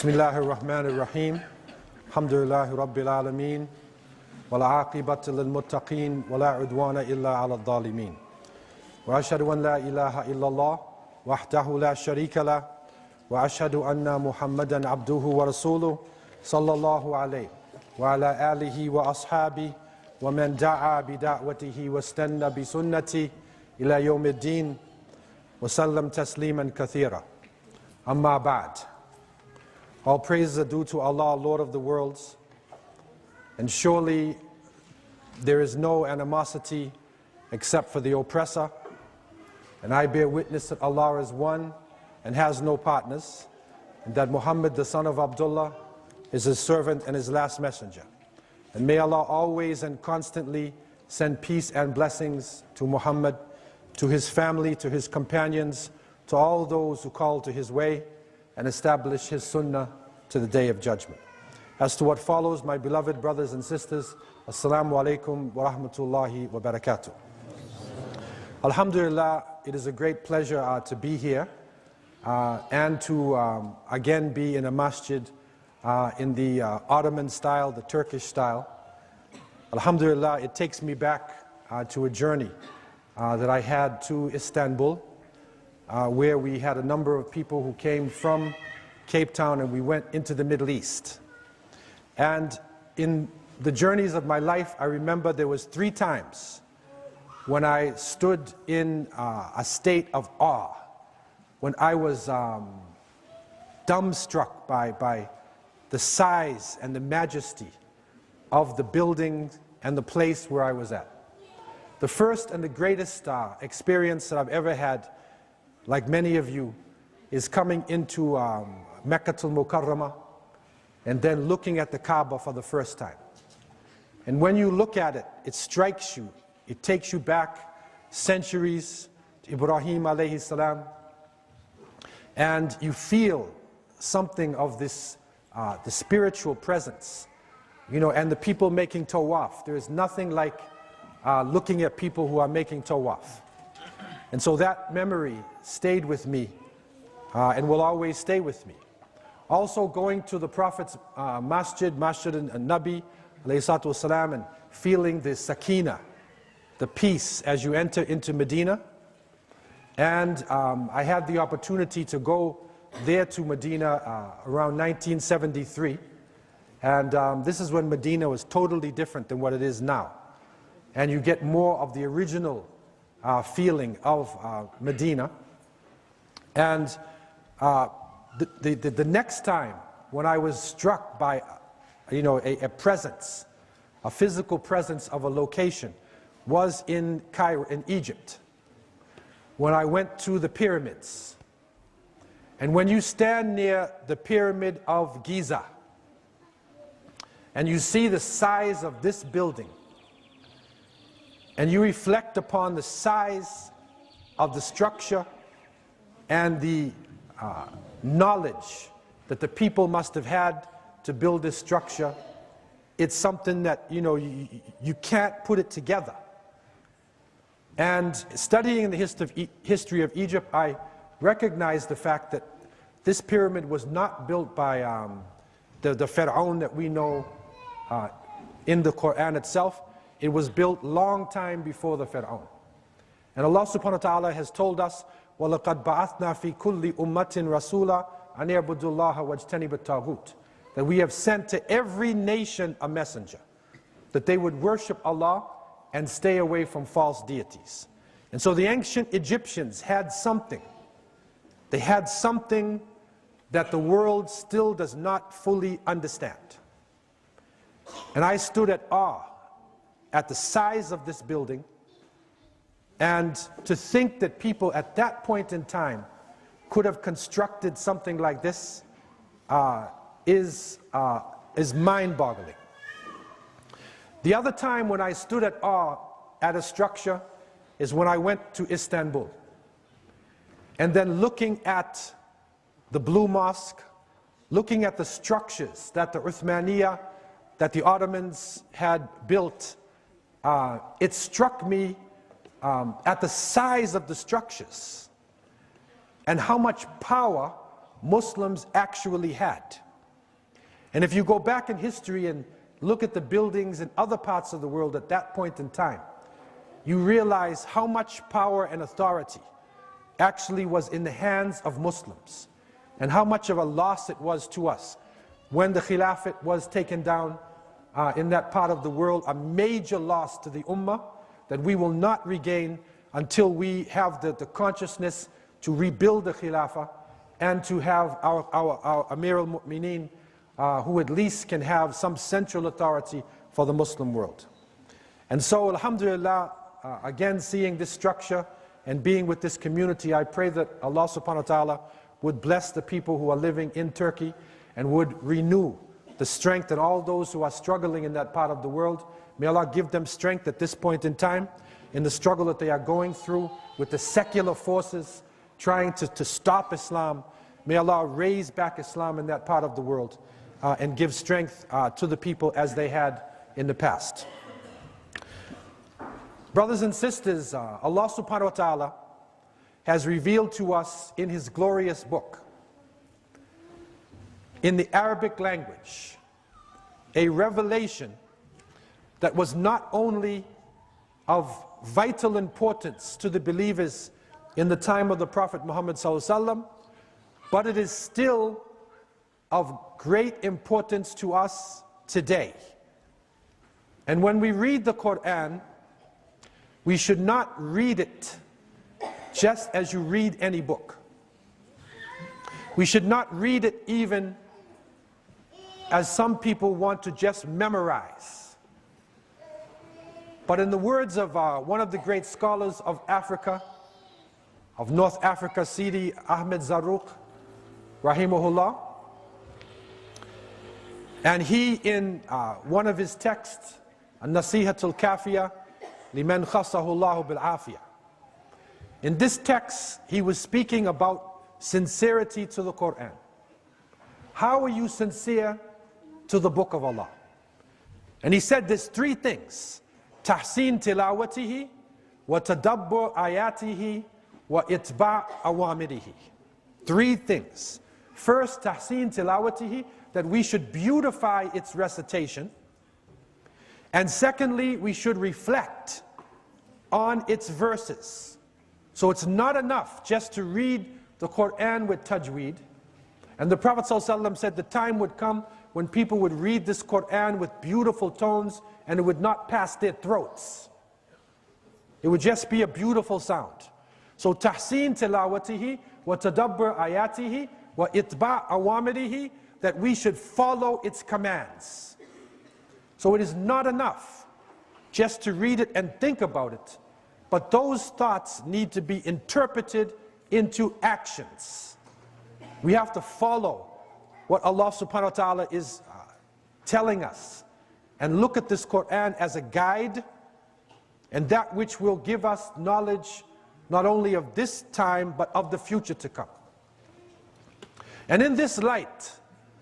Bismillahir Rahmanir Rahim. Alhamdulillahi Rabbil Alameen. Wal aqibatu lil muttaqeen. Wa la udwana illa ala dhalimin. Wa ashhadu an la ilaha illallah wahdahu la sharika lah. Wa ashhadu anna Muhammadan abduhu wa rasuluh sallallahu alayhi wa ala alihi wa ashabihi wa man da'a bi da'watihi wa istanna bi sunnati ila yawmiddin wa sallam tasliman kathira. Amma ba'd. All praises are due to Allah, Lord of the worlds, and surely there is no animosity except for the oppressor, and I bear witness that Allah is one and has no partners, and that Muhammad, the son of Abdullah, is his servant and his last messenger. And may Allah always and constantly send peace and blessings to Muhammad, to his family, to his companions, to all those who call to his way and establish his sunnah to the day of judgment. As to what follows, my beloved brothers and sisters, Assalamu alaikum wa rahmatullahi wa barakatuh. Alhamdulillah, it is a great pleasure to be here and to again be in a masjid in the Ottoman style, the Turkish style. Alhamdulillah, it takes me back to a journey that I had to Istanbul, where we had a number of people who came from Cape Town and we went into the Middle East. And in the journeys of my life, I remember there was 3 times when I stood in a state of awe, when I was dumbstruck by the size and the majesty of the building and the place where I was at. The first and the greatest experience that I've ever had, like many of you, is coming into Meccatul Mukarramah and then looking at the Kaaba for the first time. And when you look at it, it strikes you, it takes you back centuries to Ibrahim alayhi salam, and you feel something of this, the spiritual presence, you know, and the people making tawaf. There is nothing like looking at people who are making tawaf. And so that memory stayed with me and will always stay with me. Also going to the Prophet's Masjid al-Nabi ﷺ, and feeling the sakina, the peace as you enter into Medina. And I had the opportunity to go there to Medina around 1973. And this is when Medina was totally different than what it is now. And you get more of the original feeling of Medina. And the next time when I was struck by, you know, a presence, a physical presence of a location, was in Cairo, in Egypt, when I went to the pyramids. And when you stand near the pyramid of Giza and you see the size of this building, and you reflect upon the size of the structure and the knowledge that the people must have had to build this structure, it's something that, you know, you can't put it together. And studying the history of Egypt, I recognized the fact that this pyramid was not built by the Pharaoh that we know in the Quran itself. It was built long time before the Pharaoh. And Allah subhanahu wa ta'ala has told us, وَلَقَدْ بَعَثْنَا فِي كُلِّ أُمَّةٍ رَسُولًا أَنْ يَعْبُدُوا اللَّهَ وَاجْتَنِبُوا الطَّاغُوتَ. That we have sent to every nation a messenger, that they would worship Allah and stay away from false deities. And so the ancient Egyptians had something. They had something that the world still does not fully understand. And I stood at awe at the size of this building, and to think that people at that point in time could have constructed something like this is mind-boggling. The other time when I stood at awe at a structure is when I went to Istanbul. And then looking at the Blue Mosque, looking at the structures that the Uthmaniyya, that the Ottomans had built, it struck me at the size of the structures and how much power Muslims actually had. And if you go back in history and look at the buildings in other parts of the world at that point in time, you realize how much power and authority actually was in the hands of Muslims, and how much of a loss it was to us when the Khilafat was taken down in that part of the world, a major loss to the Ummah that we will not regain until we have the consciousness to rebuild the Khilafah and to have our Amir al-Mu'mineen who at least can have some central authority for the Muslim world. And so, alhamdulillah, again seeing this structure and being with this community, I pray that Allah subhanahu wa ta'ala would bless the people who are living in Turkey and would renew the strength in all those who are struggling in that part of the world. May Allah give them strength at this point in time in the struggle that they are going through with the secular forces trying to stop Islam. May Allah raise back Islam in that part of the world and give strength to the people as they had in the past. Brothers and sisters, Allah subhanahu wa ta'ala has revealed to us in His glorious book, in the Arabic language, a revelation that was not only of vital importance to the believers in the time of the Prophet Muhammad ﷺ, but it is still of great importance to us today. And when we read the Quran, we should not read it just as you read any book. We should not read it even as some people want to just memorize. But in the words of one of the great scholars of Africa, of North Africa, Sidi Ahmed Zarruq, rahimahullah, and he in one of his texts, An-Nasihatul Kafiyah, Liman Khassahu Allahu Bil Afiyah. In this text, he was speaking about sincerity to the Quran. How are you sincere to the book of Allah? And he said there's three things: tahsin tilawatihi, wa tadabbur ayatihi, wa itba' awamirihi. Three things. First, tahsin tilawatihi, that we should beautify its recitation. And secondly, we should reflect on its verses. So it's not enough just to read the Quran with tajweed. And the Prophet ﷺ said the time would come when people would read this Quran with beautiful tones and it would not pass their throats. It would just be a beautiful sound. So tahsin tilawatihi wa tadabbur ayatihi wa itba' awamirihi, that we should follow its commands. So it is not enough just to read it and think about it, but those thoughts need to be interpreted into actions. We have to follow what Allah subhanahu wa ta'ala is telling us and look at this Quran as a guide, and that which will give us knowledge not only of this time but of the future to come. And in this light,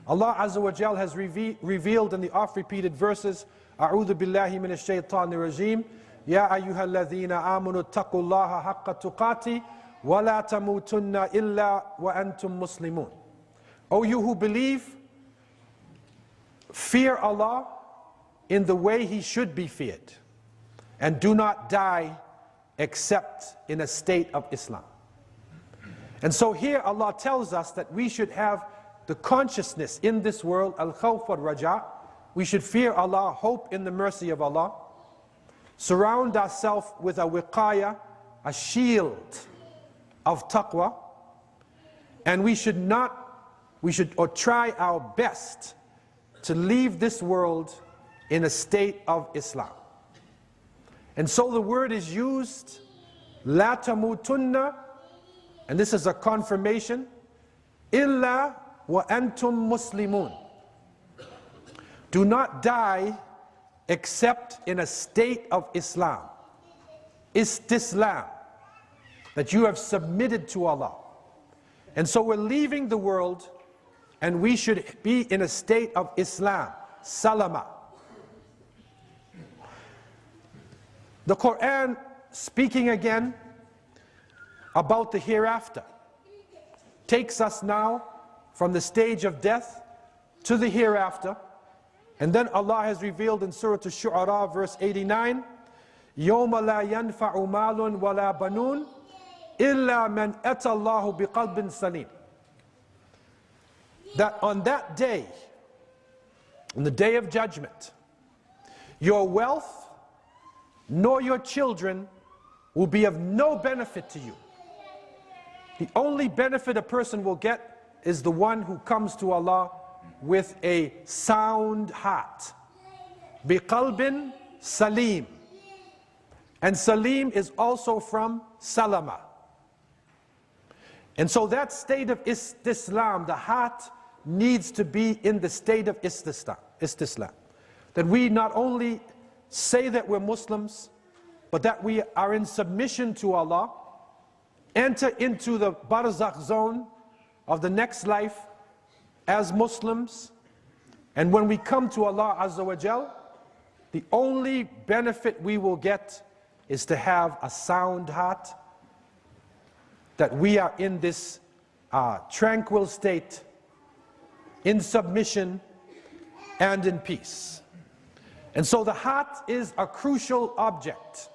Allah Azza wa Jal has revealed in the oft-repeated verses, A'udhu billahi minash shaitanir rajim, Ya ayyuhalladhina amanu taqullaha haqqa tuqati, wa la tamutunna illa wa antum muslimun. O you who believe, fear Allah in the way He should be feared, and do not die except in a state of Islam. And so here Allah tells us that we should have the consciousness in this world, al-khawf wal-raja. We should fear Allah, hope in the mercy of Allah, surround ourselves with a wiqaya, a shield of taqwa, and we should try our best to leave this world in a state of Islam. And so the word is used, la tamutunna, and this is a confirmation, illa wa antum muslimun. Do not die except in a state of Islam. Istislam, that you have submitted to Allah. And so we're leaving the world and we should be in a state of Islam, salama. The Quran, speaking again about the hereafter, takes us now from the stage of death to the hereafter. And then Allah has revealed in Surah Ash-Shu'ara verse 89, يَوْمَ لَا يَنْفَعُ مَالٌ وَلَا بَنُونَ إِلَّا مَنْ أَتَى اللَّهُ بِقَلْبٍ سَلِيمٍ. That on that day, on the day of judgment, your wealth nor your children will be of no benefit to you. The only benefit a person will get is the one who comes to Allah with a sound heart. بِقَلْبٍ salim. And salim is also from salama. And so that state of istislam, the heart needs to be in the state of istislam. That we not only say that we're Muslims, but that we are in submission to Allah, enter into the barzakh zone of the next life as Muslims, and when we come to Allah Azza wa Jal, the only benefit we will get is to have a sound heart, that we are in this tranquil state, in submission and in peace. And so the heart is a crucial object.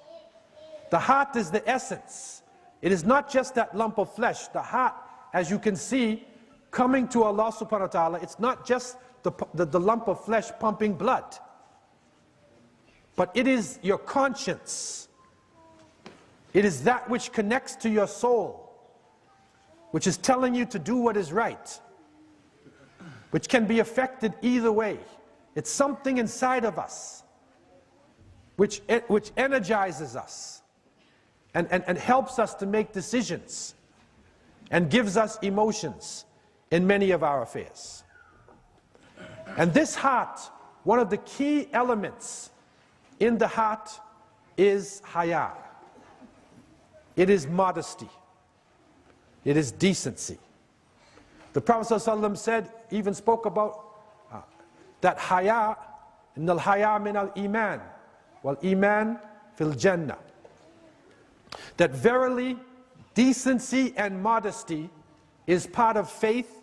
The heart is the essence. It is not just that lump of flesh. The heart, as you can see, coming to Allah subhanahu wa ta'ala, it's not just the lump of flesh pumping blood, but it is your conscience. It is that which connects to your soul, which is telling you to do what is right, which can be affected either way. It's something inside of us which energizes us and helps us to make decisions and gives us emotions in many of our affairs. And this heart, one of the key elements in the heart is haya. It is modesty. It is decency. The Prophet ﷺ said, even spoke about that haya, innal haya min al iman, wal iman fil jannah. That verily decency and modesty is part of faith,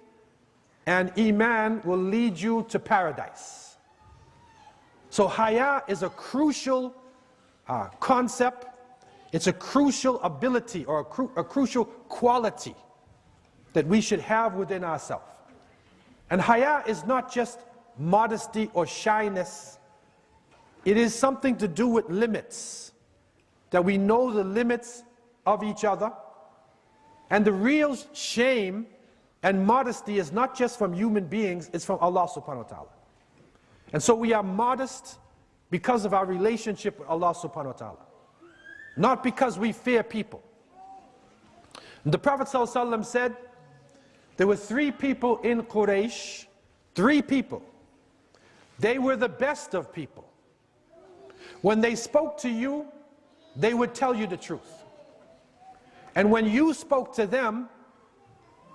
and iman will lead you to paradise. So haya is a crucial concept. It's a crucial ability, or a crucial quality that we should have within ourselves. And haya is not just modesty or shyness. It is something to do with limits, that we know the limits of each other. And the real shame and modesty is not just from human beings, it's from Allah subhanahu wa ta'ala. And so we are modest because of our relationship with Allah subhanahu wa ta'ala, not because we fear people. The Prophet ﷺ said, there were 3 people in Quraysh, 3 people. They were the best of people. When they spoke to you, they would tell you the truth. And when you spoke to them,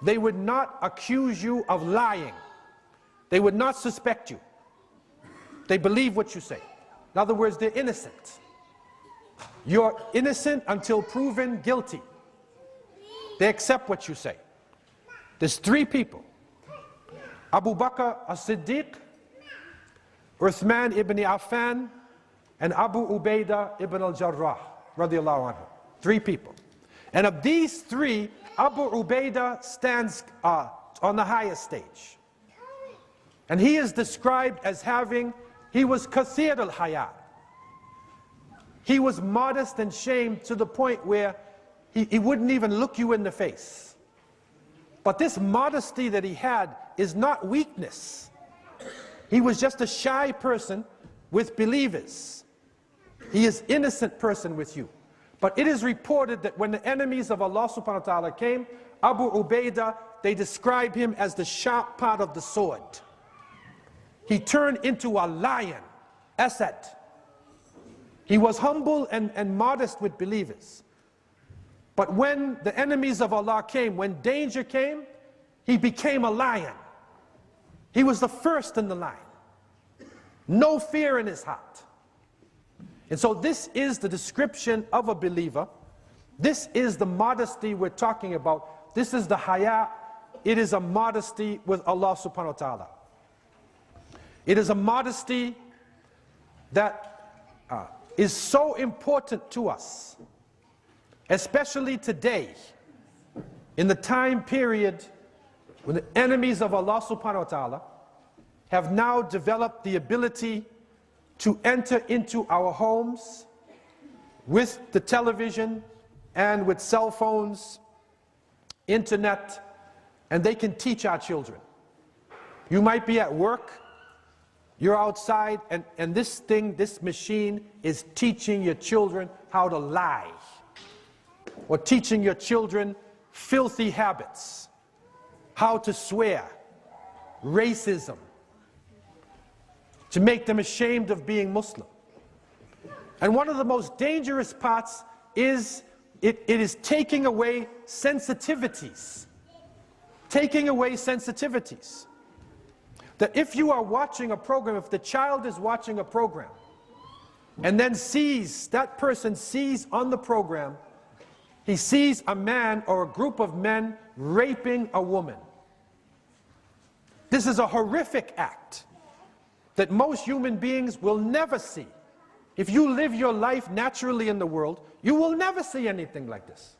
they would not accuse you of lying. They would not suspect you. They believe what you say. In other words, they're innocent. You're innocent until proven guilty. They accept what you say. There's 3 people. Abu Bakr as-Siddiq, Uthman ibn Affan, and Abu Ubaidah ibn al-Jarrah, radiallahu anhu. 3 people. And of these 3, Abu Ubaidah stands on the highest stage. And he is described as he was kathir al-haya. He was modest and shamed to the point where he wouldn't even look you in the face. But this modesty that he had is not weakness. He was just a shy person with believers. He is an innocent person with you. But it is reported that when the enemies of Allah subhanahu wa ta'ala came, Abu Ubaidah, they describe him as the sharp part of the sword. He turned into a lion, Asad. He was humble and modest with believers. But when the enemies of Allah came, when danger came, he became a lion. He was the first in the line. No fear in his heart. And so this is the description of a believer. This is the modesty we're talking about. This is the haya. It is a modesty with Allah subhanahu wa ta'ala. It is a modesty that is so important to us, especially today, in the time period when the enemies of Allah subhanahu wa ta'ala have now developed the ability to enter into our homes with the television and with cell phones, internet, and they can teach our children. You might be at work, you're outside, and this machine is teaching your children how to lie, or teaching your children filthy habits, how to swear, racism, to make them ashamed of being Muslim. And one of the most dangerous parts is it is taking away sensitivities. Taking away sensitivities. That if you are watching a program, if the child is watching a program, and then that person sees on the program, he sees a man or a group of men raping a woman. This is a horrific act that most human beings will never see. If you live your life naturally in the world, you will never see anything like this.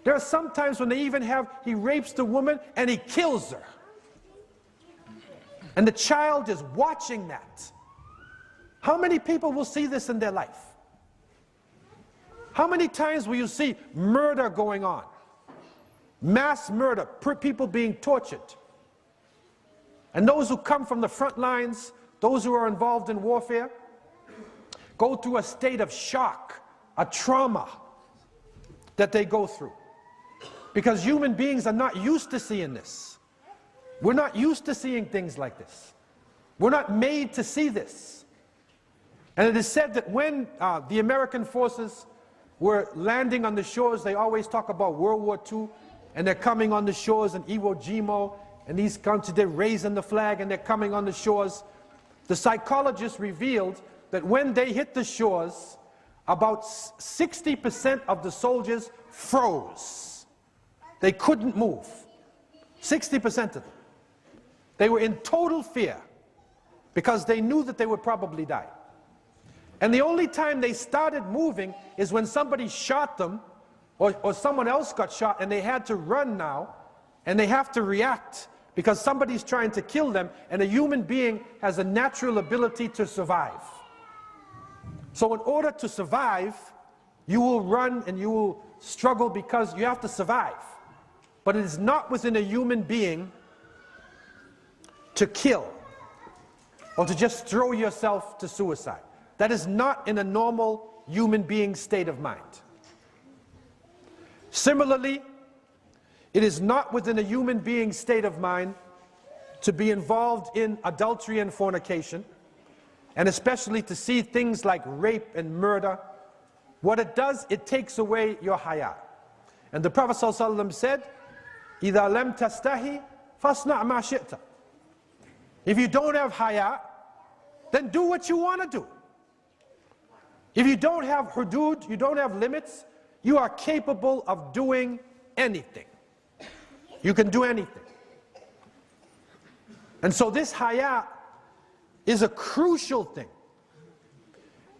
There are some times when he rapes the woman and he kills her. And the child is watching that. How many people will see this in their life? How many times will you see murder going on? Mass murder, people being tortured. And those who come from the front lines, those who are involved in warfare, go through a state of shock, a trauma that they go through. Because human beings are not used to seeing this. We're not used to seeing things like this. We're not made to see this. And it is said that when the American forces were landing on the shores, they always talk about World War II, and they're coming on the shores in Iwo Jima, and these countries, they're raising the flag and they're coming on the shores. The psychologists revealed that when they hit the shores, about 60% of the soldiers froze. They couldn't move. 60% of them. They were in total fear because they knew that they would probably die. And the only time they started moving is when somebody shot them, or someone else got shot, and they had to run now, and they have to react because somebody's trying to kill them, and a human being has a natural ability to survive. So in order to survive, you will run and you will struggle because you have to survive. But it is not within a human being to kill or to just throw yourself to suicide. That is not in a normal human being state of mind. Similarly, it is not within a human being state of mind to be involved in adultery and fornication, and especially to see things like rape and murder. What it does, it takes away your haya. And the Prophet ﷺ said, إِذَا لَمْ تَسْتَحِي فَاصْنَعْ مَا شِئْتَ. If you don't have haya, then do what you want to do. If you don't have hudud, you don't have limits, you are capable of doing anything. You can do anything. And so this haya is a crucial thing.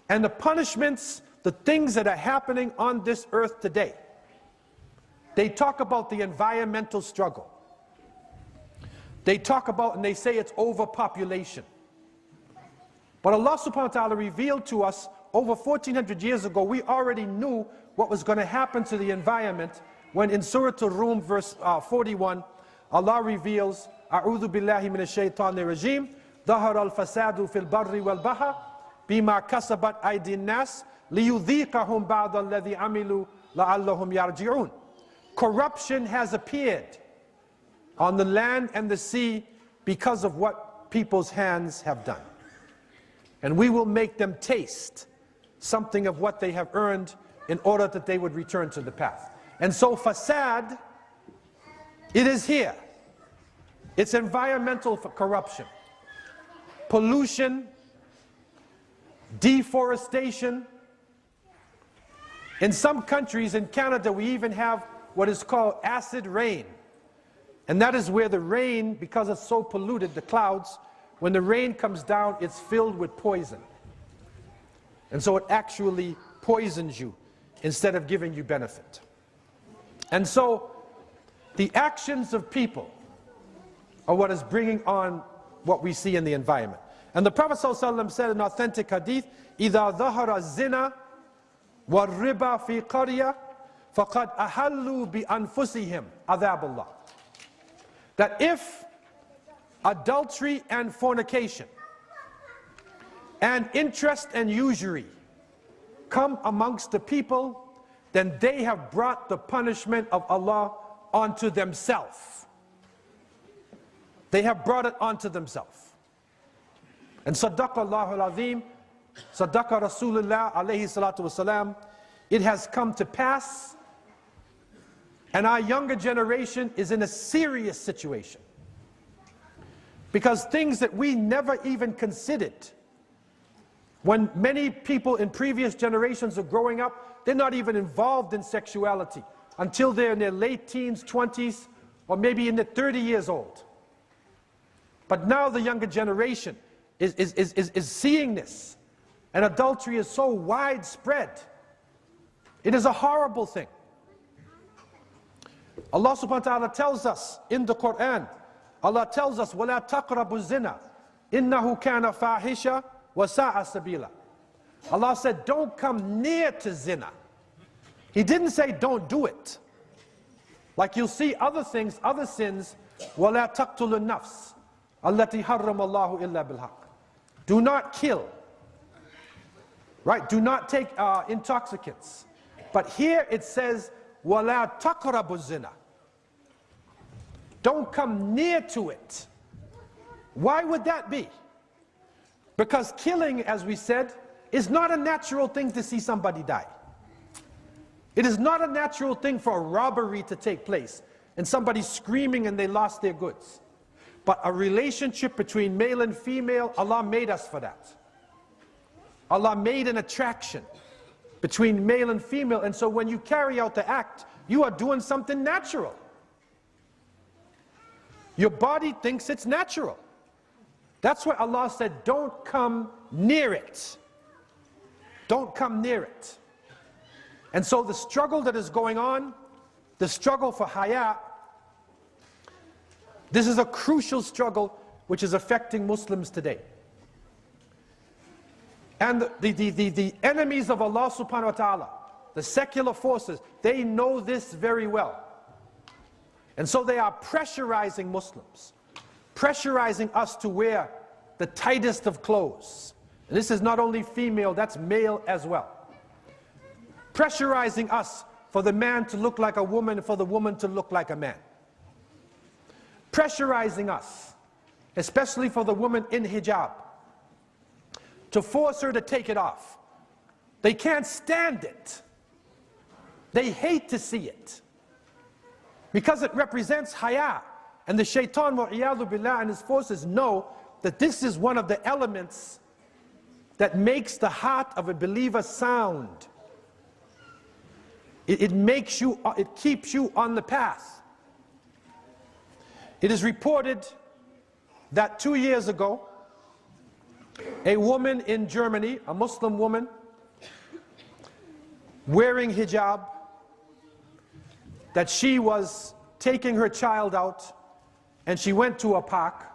And the punishments, the things that are happening on this earth today, they talk about the environmental struggle. They talk about, and they say it's overpopulation. But Allah subhanahu wa ta'ala revealed to us over 1400 years ago, we already knew what was going to happen to the environment when in Surah Al-Rum verse 41, Allah reveals, أعوذ بالله من الشيطان الرجيم ظهر الفساد في البر والبحر بما كسبت أيدي الناس ليذيقهم بعض الذي عملوا لعلهم يرجعون. Corruption has appeared on the land and the sea because of what people's hands have done. And we will make them taste something of what they have earned in order that they would return to the path. And so fasad, it is here. It's environmental corruption, pollution, deforestation. In some countries, in Canada, we even have what is called acid rain. And that is where the rain, because it's so polluted, the clouds, when the rain comes down, it's filled with poison. And so it actually poisons you instead of giving you benefit. And so the actions of people are what is bringing on what we see in the environment. And the Prophet ﷺ said in authentic hadith, إِذَا ظَهَرَ الزِّنَا وَالرِّبَى فِي قَرْيَةٍ فَقَدْ أَحَلُّوا بِأَنفُسِهِمْ عَذَابَ اللَّهِ. That if adultery and fornication and interest and usury come amongst the people, then they have brought the punishment of Allah onto themselves. They have brought it onto themselves. And Sadaqa Allahu al-Azim, Sadaqa Rasulullah alayhi salatu wasalam, it has come to pass, and our younger generation is in a serious situation. Because things that we never even considered, when many people in previous generations are growing up, they're not even involved in sexuality until they're in their late teens, 20s, or maybe in their 30 years old. But now the younger generation is seeing this, and adultery is so widespread. It is a horrible thing. Allah subhanahu wa ta'ala tells us in the Quran, Allah tells us, وَلَا تَقْرَبُوا الزِّنَا إِنَّهُ كَانَ فَاحِشًا وَسَاءَ سَبِيلًا. Allah said, don't come near to zina. He didn't say don't do it. Like you'll see other things, other sins, وَلَا تَقْتُلُوا النَّفْسِ الَّتِي حَرَّمَ اللَّهُ إِلَّا بِالْحَقِّ. Do not kill. Right? Do not take intoxicants. But here it says, وَلَا تَقْرَبُوا الزِّنَا. Don't come near to it. Why would that be? Because killing, as we said, is not a natural thing to see somebody die. It is not a natural thing for a robbery to take place and somebody screaming and they lost their goods. But a relationship between male and female, Allah made us for that. Allah made an attraction between male and female, and so when you carry out the act, you are doing something natural. Your body thinks it's natural. That's why Allah said, don't come near it. Don't come near it. And so the struggle that is going on, the struggle for haya, this is a crucial struggle which is affecting Muslims today. And the enemies of Allah subhanahu wa ta'ala, the secular forces, they know this very well. And so they are pressurizing Muslims, pressurizing us to wear the tightest of clothes. And this is not only female, that's male as well. Pressurizing us for the man to look like a woman, for the woman to look like a man. Pressurizing us, especially for the woman in hijab, to force her to take it off. They can't stand it. They hate to see it. Because it represents haya. And the shaitan, wa'iyadu billah, and his forces know that this is one of the elements that makes the heart of a believer sound. It makes you, it keeps you on the path. It is reported that 2 years ago, a woman in Germany, a Muslim woman, wearing hijab, that she was taking her child out, and she went to a park,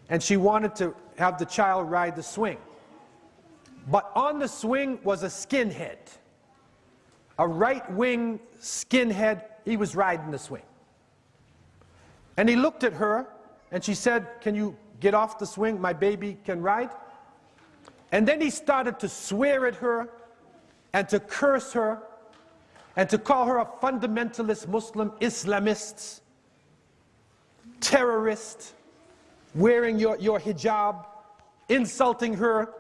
and she wanted to have the child ride the swing. But on the swing was a skinhead, a right-wing skinhead. He was riding the swing. And he looked at her, and she said, "Can you get off the swing? My baby can ride." And then he started to swear at her, and to curse her, and to call her a fundamentalist Muslim, Islamist, terrorist, wearing your hijab, insulting her,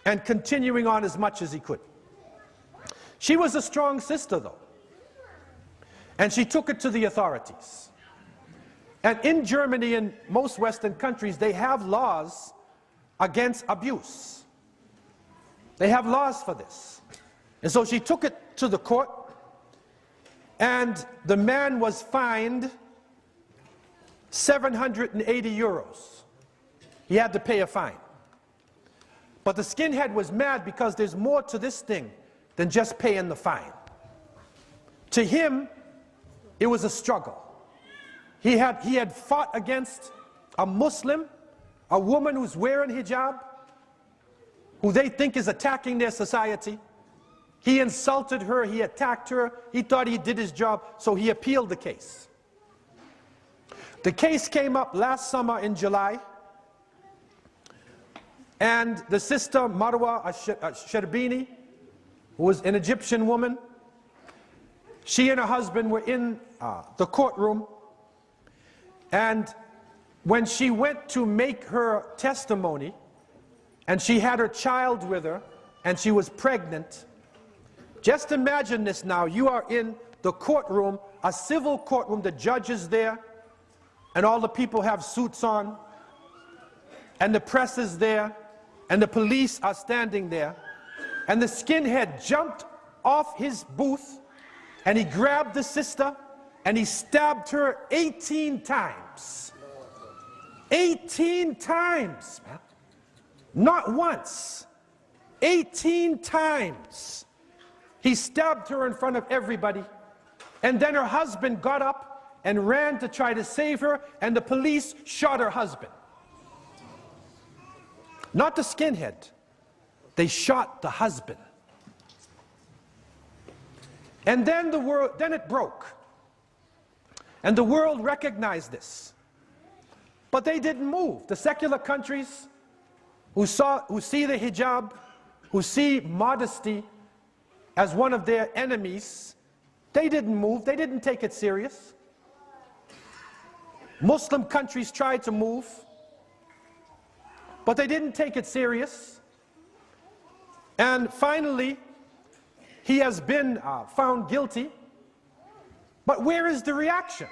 and continuing on as much as he could. She was a strong sister, though, and she took it to the authorities. And in Germany and most Western countries, they have laws against abuse. They have laws for this. And so she took it to the court, and the man was fined 780 euros. He had to pay a fine. But the skinhead was mad because there's more to this thing than just paying the fine. To him, it was a struggle. He had fought against a Muslim, a woman who's wearing hijab, who they think is attacking their society. He insulted her, he attacked her, he thought he did his job, so he appealed the case. The case came up last summer in July, and the sister Marwa Sherbini, who was an Egyptian woman, she and her husband were in the courtroom, and when she went to make her testimony, and she had her child with her, and she was pregnant. Just imagine this now, you are in the courtroom, a civil courtroom, the judge is there, and all the people have suits on, and the press is there, and the police are standing there, and the skinhead jumped off his booth, and he grabbed the sister, and he stabbed her 18 times. 18 times, man. Not once. 18 times. He stabbed her in front of everybody, and then her husband got up and ran to try to save her, and the police shot her husband. Not the skinhead. They shot the husband. And then then it broke. And the world recognized this. But they didn't move. The secular countries who see the hijab, who see modesty as one of their enemies, they didn't move, they didn't take it serious. Muslim countries tried to move, but they didn't take it serious. And finally, he has been found guilty. But where is the reaction?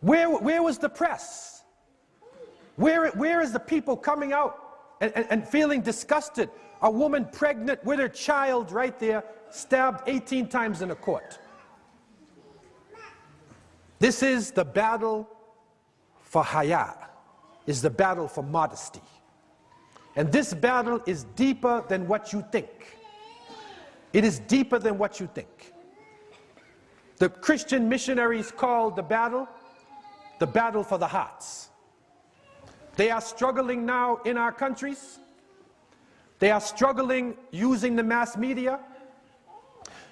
Where was the press? Where is the people coming out and feeling disgusted? A woman pregnant with her child right there, stabbed 18 times in a court. This is the battle for haya, is the battle for modesty. And this battle is deeper than what you think. It is deeper than what you think. The Christian missionaries called the battle for the hearts. They are struggling now in our countries. They are struggling using the mass media,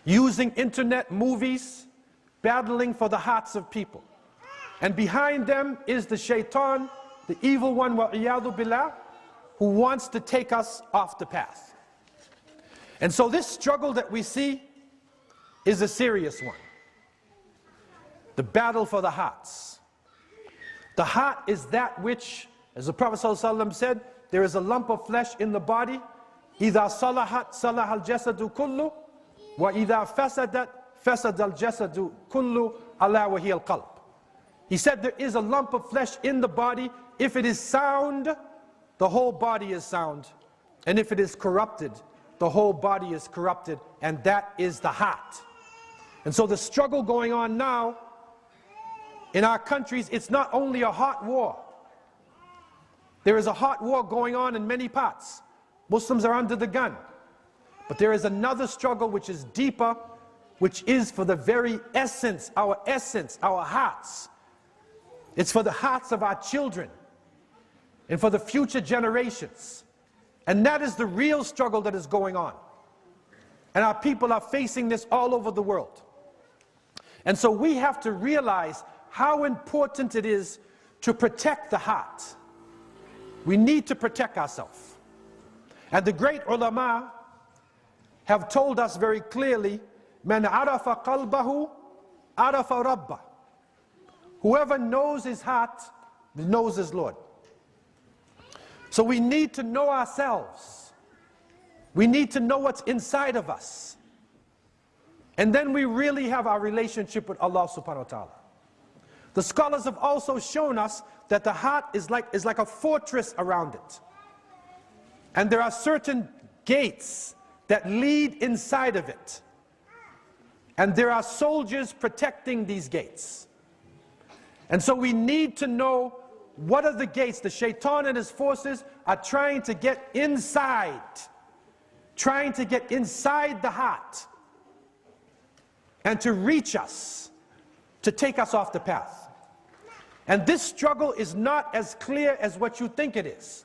using internet, movies, battling for the hearts of people. And behind them is the shaitan, the evil one, wa'iyadu billah, who wants to take us off the path. And so this struggle that we see is a serious one. The battle for the hearts. The heart is that which, as the Prophet ﷺ said, there is a lump of flesh in the body. إِذَا صَلَحَتْ صَلَحَ الْجَسَدُ كُلُّ وَإِذَا فَسَدَتْ فَسَدَ الْجَسَدُ كُلُّ أَلَا وَهِيَ الْقَلْبُ. He said there is a lump of flesh in the body. If it is sound, the whole body is sound. And if it is corrupted, the whole body is corrupted. And that is the heart. And so the struggle going on now in our countries, it's not only a hot war. There is a hot war going on in many parts. Muslims are under the gun. But there is another struggle which is deeper, which is for the very essence, our hearts. It's for the hearts of our children and for the future generations. And that is the real struggle that is going on. And our people are facing this all over the world. And so we have to realize how important it is to protect the heart. We need to protect ourselves. And the great ulama have told us very clearly, Man arafa qalbahu, arafa rabbah. Whoever knows his heart, knows his Lord. So we need to know ourselves. We need to know what's inside of us. And then we really have our relationship with Allah subhanahu wa ta'ala. The scholars have also shown us that the heart is like a fortress around it. And there are certain gates that lead inside of it. And there are soldiers protecting these gates. And so we need to know what are the gates? The shaitan and his forces are trying to get inside the heart and to reach us, to take us off the path. And this struggle is not as clear as what you think it is.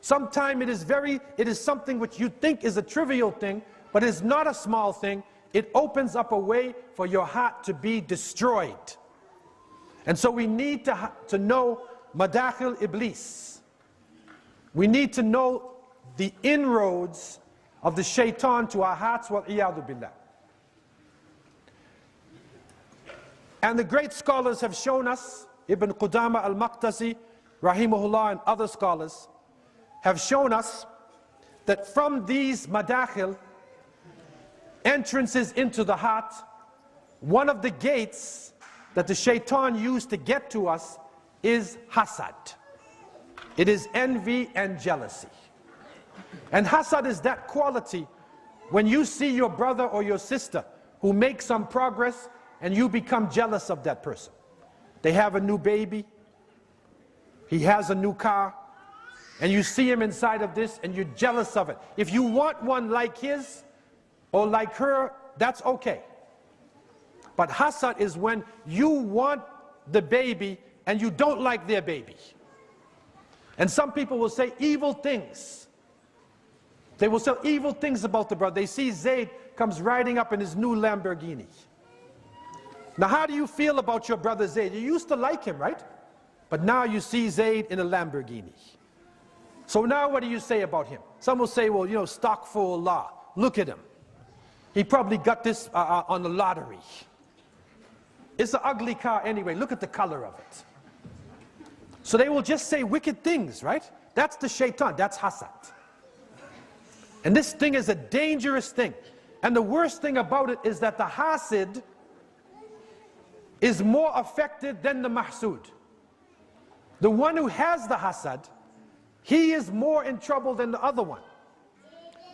Sometimes it is something which you think is a trivial thing, but it's not a small thing. It opens up a way for your heart to be destroyed. And so we need to know Madakhil Iblis. We need to know the inroads of the shaitan to our hearts, wal-iyadu billah. And the great scholars have shown us, Ibn Qudama al-Maqdisi, rahimahullah, and other scholars, have shown us that from these madakhil, entrances into the heart, one of the gates that the shaitan used to get to us is hasad. It is envy and jealousy. And hasad is that quality when you see your brother or your sister who makes some progress and you become jealous of that person. They have a new baby, he has a new car, and you see him inside of this and you're jealous of it. If you want one like his or like her, that's okay. But hasad is when you want the baby and you don't like their baby. And some people will say evil things. They will say evil things about the brother. They see Zayd comes riding up in his new Lamborghini. Now how do you feel about your brother Zayd? You used to like him, right? But now you see Zayd in a Lamborghini. So now what do you say about him? Some will say, well, you know, astaghfirullah. Look at him. He probably got this on the lottery. It's an ugly car anyway. Look at the color of it. So they will just say wicked things, right? That's the shaitan. That's hasad. And this thing is a dangerous thing. And the worst thing about it is that the hasid is more affected than the mahsud. The one who has the hasad, he is more in trouble than the other one.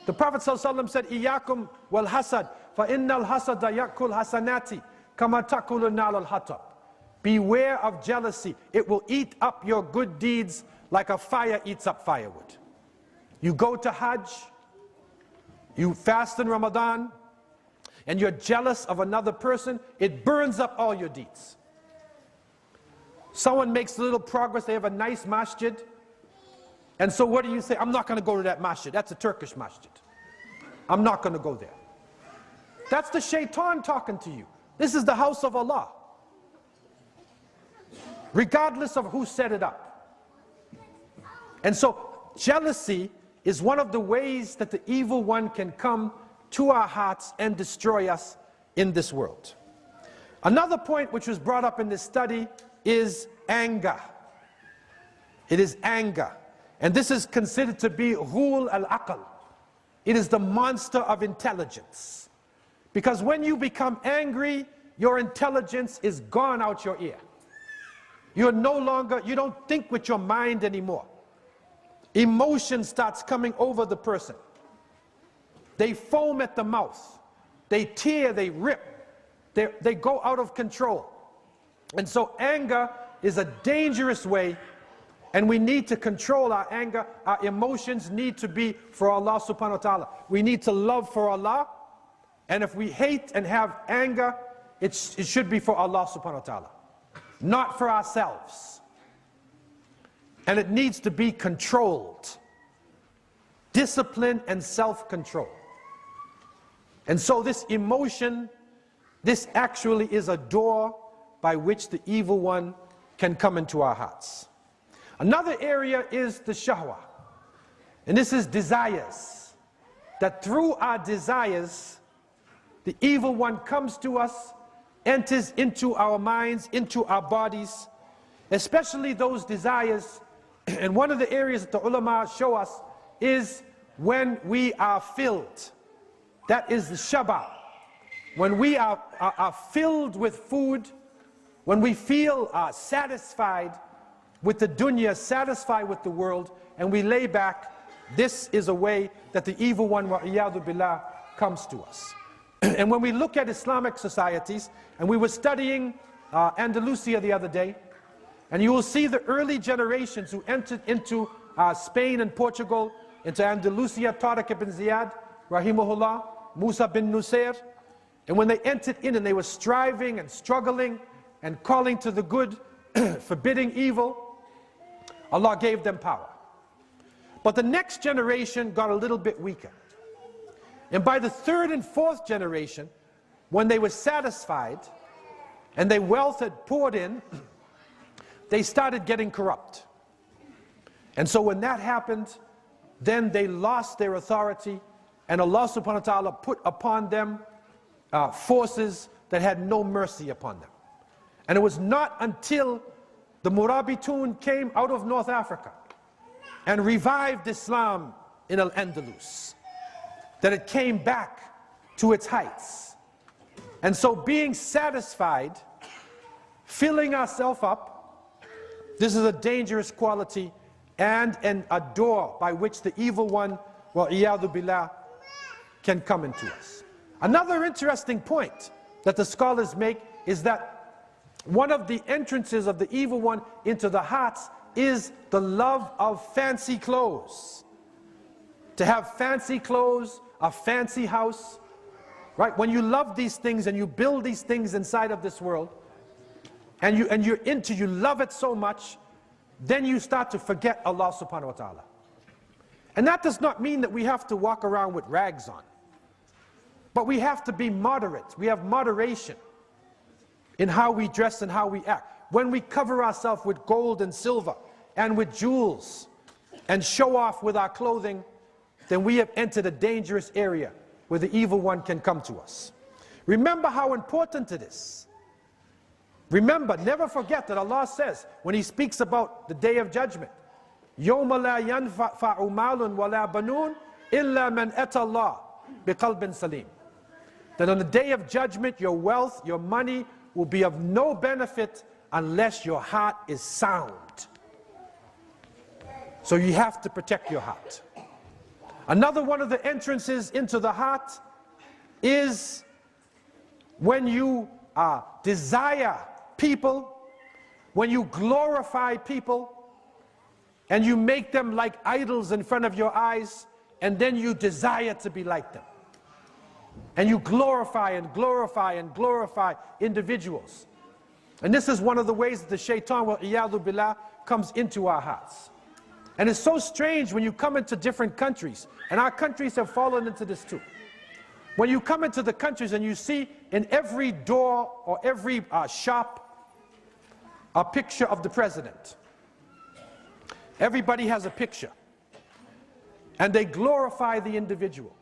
The Prophet ﷺ said, Iyakum wal hasad, fa innal hasada yakul hasanati, kama takulu nal al hatab. Beware of jealousy. It will eat up your good deeds like a fire eats up firewood. You go to Hajj, you fast in Ramadan, and you're jealous of another person, it burns up all your deeds. Someone makes a little progress, they have a nice masjid, and so what do you say? I'm not going to go to that masjid. That's a Turkish masjid. I'm not going to go there. That's the shaitan talking to you. This is the house of Allah. Regardless of who set it up. And so jealousy is one of the ways that the evil one can come to our hearts and destroy us in this world. Another point which was brought up in this study is anger. It is anger. And this is considered to be ghul al-aql. It is the monster of intelligence. Because when you become angry, your intelligence is gone out your ear. You're no longer, you don't think with your mind anymore. Emotion starts coming over the person. They foam at the mouth. They tear, they rip. They go out of control. And so anger is a dangerous way, and we need to control our anger. Our emotions need to be for Allah subhanahu wa ta'ala. We need to love for Allah, and if we hate and have anger, it should be for Allah subhanahu wa ta'ala, not for ourselves. And it needs to be controlled. Discipline and self-control. And so this emotion, this actually is a door by which the evil one can come into our hearts. Another area is the shahwa. And this is desires. That through our desires, the evil one comes to us, enters into our minds, into our bodies, especially those desires. And one of the areas that the ulama show us is when we are filled. That is the shaba. When we are filled with food, when we feel satisfied with the dunya, satisfied with the world, and we lay back, this is a way that the evil one, wa'iyadu billah, comes to us. And when we look at Islamic societies, and we were studying Andalusia the other day, And you will see the early generations who entered into Spain and Portugal, into Andalusia, Tariq ibn Ziyad, rahimahullah, Musa bin Nusayr. And when they entered in and they were striving and struggling and calling to the good, forbidding evil, Allah gave them power. But the next generation got a little bit weaker. And by the third and fourth generation, when they were satisfied and their wealth had poured in, they started getting corrupt. And so when that happened, then they lost their authority, and Allah subhanahu wa ta'ala put upon them forces that had no mercy upon them. And it was not until the Murabitun came out of North Africa and revived Islam in Al-Andalus that it came back to its heights. And so being satisfied, filling ourselves up, this is a dangerous quality and a door by which the evil one, wa'iyadu billah, can come into us. Another interesting point that the scholars make is that one of the entrances of the evil one into the hearts is the love of fancy clothes. To have fancy clothes, a fancy house, right? When you love these things and you build these things inside of this world, and you love it so much, then you start to forget Allah subhanahu wa ta'ala. And that does not mean that we have to walk around with rags on. But we have to be moderate. We have moderation in how we dress and how we act. When we cover ourselves with gold and silver and with jewels and show off with our clothing, then we have entered a dangerous area where the evil one can come to us. Remember how important it is. Remember, never forget that Allah says, when He speaks about the Day of Judgment, يَوْمَ لَا يَنْفَعُ مَالٌ وَلَا بَنُونَ إِلَّا مَنْ أَتَى اللَّهَ بِقَلْبٍ سَلِيمٍ. That on the Day of Judgment, your wealth, your money will be of no benefit unless your heart is sound. So you have to protect your heart. Another one of the entrances into the heart is when you desire people, when you glorify people, and you make them like idols in front of your eyes, and then you desire to be like them. And you glorify and glorify and glorify individuals. And this is one of the ways that the shaitan, wal-iyadu billah, comes into our hearts. And it's so strange when you come into different countries, and our countries have fallen into this too. When you come into the countries and you see in every door or every shop a picture of the president. Everybody has a picture. And they glorify the individual.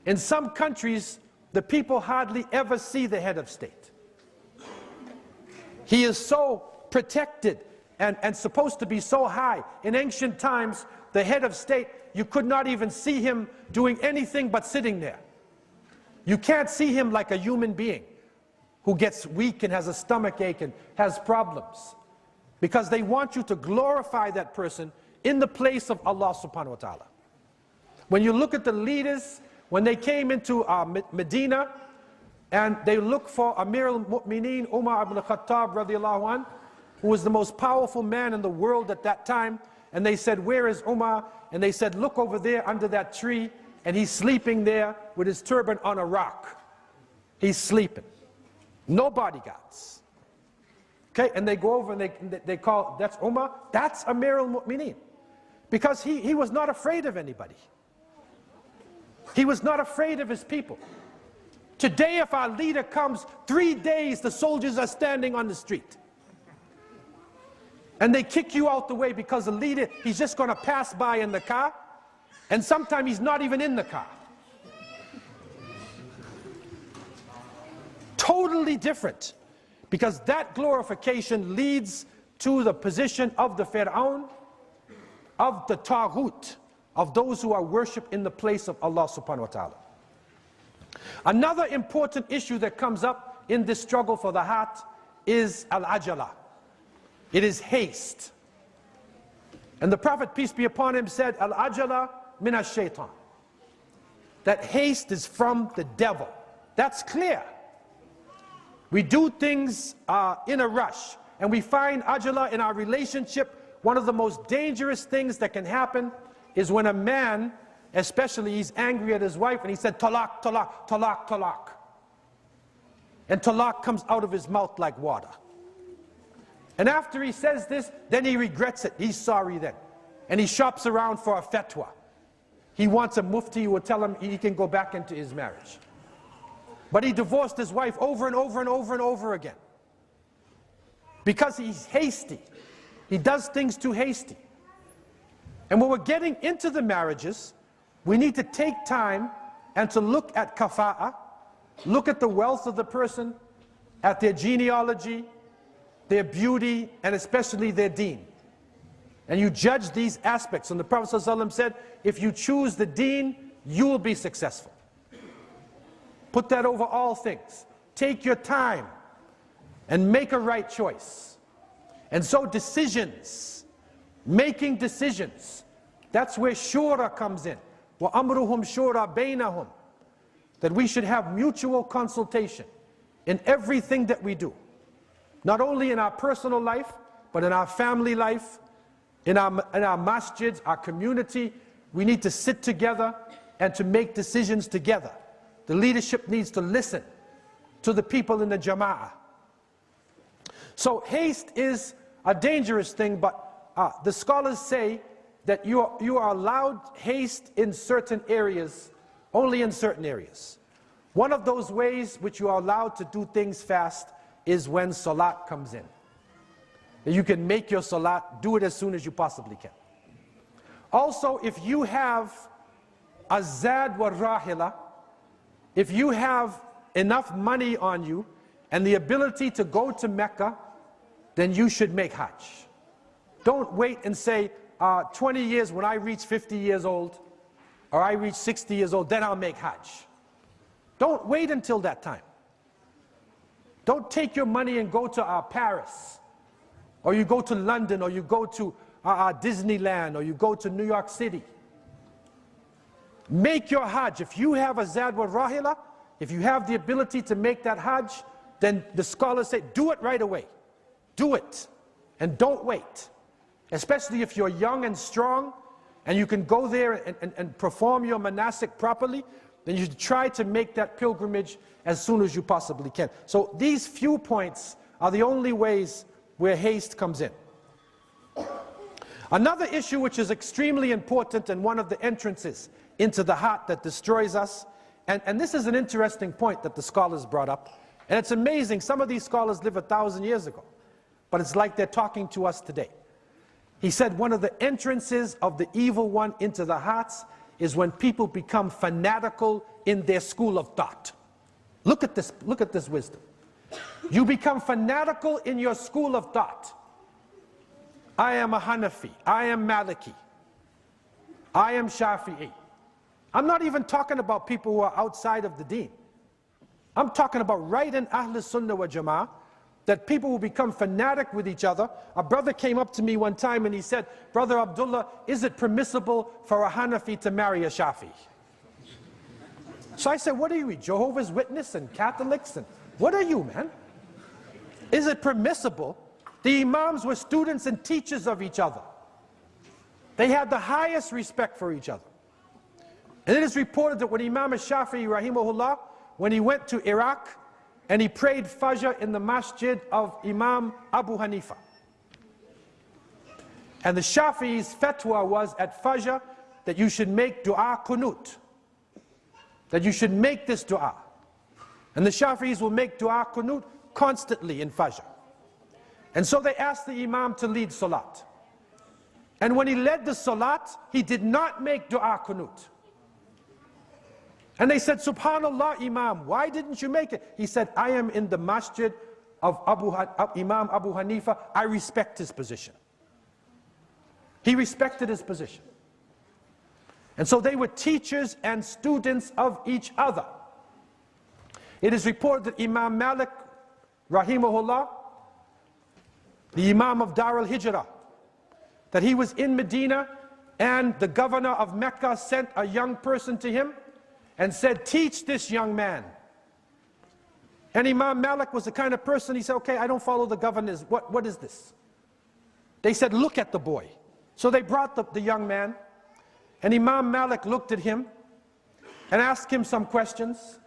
In some countries, the people hardly ever see the head of state. He is so protected and supposed to be so high. In ancient times, the head of state, you could not even see him doing anything but sitting there. You can't see him like a human being who gets weak and has a stomach ache and has problems. Because they want you to glorify that person in the place of Allah subhanahu wa ta'ala. When you look at the leaders, when they came into Medina and they looked for Amir al-Mu'mineen, Umar ibn al-Khattab radiallahu anh, who was the most powerful man in the world at that time, and they said, "Where is Umar?" And they said, "Look over there under that tree, and he's sleeping there with his turban on a rock. He's sleeping. No bodyguards." Okay, and they go over and they call, "That's Umar, that's Amir al-Mu'mineen." Because he was not afraid of anybody. He was not afraid of his people. Today, if our leader comes, 3 days the soldiers are standing on the street. And they kick you out the way because the leader, he's just going to pass by in the car. And sometimes he's not even in the car. Totally different. Because that glorification leads to the position of the Fir'aun, of the Taghut, of those who are worshipped in the place of Allah subhanahu wa ta'ala. Another important issue that comes up in this struggle for the heart is al-ajala. It is haste. And the Prophet, peace be upon him, said, "Al-ajala min ash-shaytan." That haste is from the devil. That's clear. We do things in a rush. and we find ajala in our relationship, one of the most dangerous things that can happen is when a man, especially, he's angry at his wife and he said, talaq, talaq, talaq, talaq. And talaq comes out of his mouth like water. And after he says this, then he regrets it. He's sorry then. And he shops around for a fatwa. He wants a mufti who will tell him he can go back into his marriage. But he divorced his wife over and over and over and over again. Because he's hasty. He does things too hasty. And when we're getting into the marriages, we need to take time and to look at kafa'a, look at the wealth of the person, at their genealogy, their beauty, and especially their deen. And you judge these aspects. And the Prophet ﷺ said, if you choose the deen, you will be successful. Put that over all things. Take your time and make a right choice. And so decisions, making decisions, that's where shura comes in. وَأَمْرُهُمْ شُورَى بَيْنَهُمْ. That we should have mutual consultation in everything that we do. Not only in our personal life, but in our family life, in our masjids, our community. We need to sit together and to make decisions together. The leadership needs to listen to the people in the jama'ah. So haste is a dangerous thing, but the scholars say that you are allowed haste in certain areas, only in certain areas. One of those ways which you are allowed to do things fast is when salat comes in. You can make your salat, do it as soon as you possibly can. Also, if you have a zad wa rahila, if you have enough money on you and the ability to go to Mecca, then you should make Hajj. Don't wait and say, 20 years when I reach 50 years old, or I reach 60 years old, then I'll make Hajj. Don't wait until that time. Don't take your money and go to Paris, or you go to London, or you go to Disneyland, or you go to New York City. Make your Hajj. If you have a Zad wa Rahila, if you have the ability to make that Hajj, then the scholars say, do it right away. Do it, and don't wait. Especially if you're young and strong, and you can go there and perform your manasik properly, then you should try to make that pilgrimage as soon as you possibly can. So these few points are the only ways where haste comes in. Another issue which is extremely important and one of the entrances into the heart that destroys us, and this is an interesting point that the scholars brought up, and it's amazing, some of these scholars lived 1,000 years ago, but it's like they're talking to us today. He said one of the entrances of the evil one into the hearts is when people become fanatical in their school of thought. Look at this wisdom. You become fanatical in your school of thought. I am a Hanafi, I am Maliki, I am Shafi'i. I'm not even talking about people who are outside of the deen. I'm talking about right in Ahl Sunnah wa Jama'ah, that people will become fanatic with each other. A brother came up to me one time and he said, Brother Abdullah, is it permissible for a Hanafi to marry a Shafi? So I said, what are you, Jehovah's Witness and Catholics? And what are you, man? Is it permissible? The Imams were students and teachers of each other. They had the highest respect for each other. And it is reported that when Imam al-Shafi'i, rahimahullah, when he went to Iraq, and he prayed Fajr in the masjid of Imam Abu Hanifa. And the Shafi'i's fatwa was at Fajr that you should make dua kunut. That you should make this dua. And the Shafi'is will make dua kunut constantly in Fajr. And so they asked the Imam to lead Salat. And when he led the Salat, he did not make dua kunut. And they said, Subhanallah, Imam, why didn't you make it? He said, I am in the masjid of Imam Abu Hanifa. I respect his position. He respected his position. And so they were teachers and students of each other. It is reported that Imam Malik, rahimahullah, the Imam of Dar al-Hijrah, that he was in Medina and the governor of Mecca sent a young person to him and said, teach this young man. And Imam Malik was the kind of person, he said, okay, I don't follow the governors. What is this? They said, look at the boy. So they brought the young man, and Imam Malik looked at him and asked him some questions.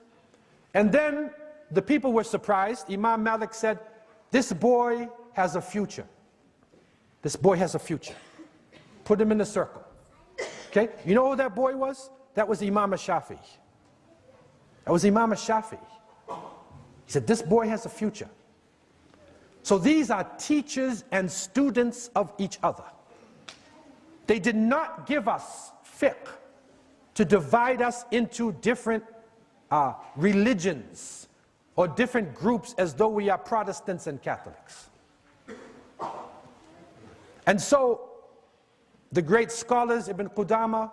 And then the people were surprised. Imam Malik said, this boy has a future. This boy has a future. Put him in a circle. Okay, you know who that boy was? That was Imam Shafi'i. That was Imam Shafi'i. He said, this boy has a future. So these are teachers and students of each other. They did not give us fiqh to divide us into different religions or different groups as though we are Protestants and Catholics. And so the great scholars, Ibn Qudama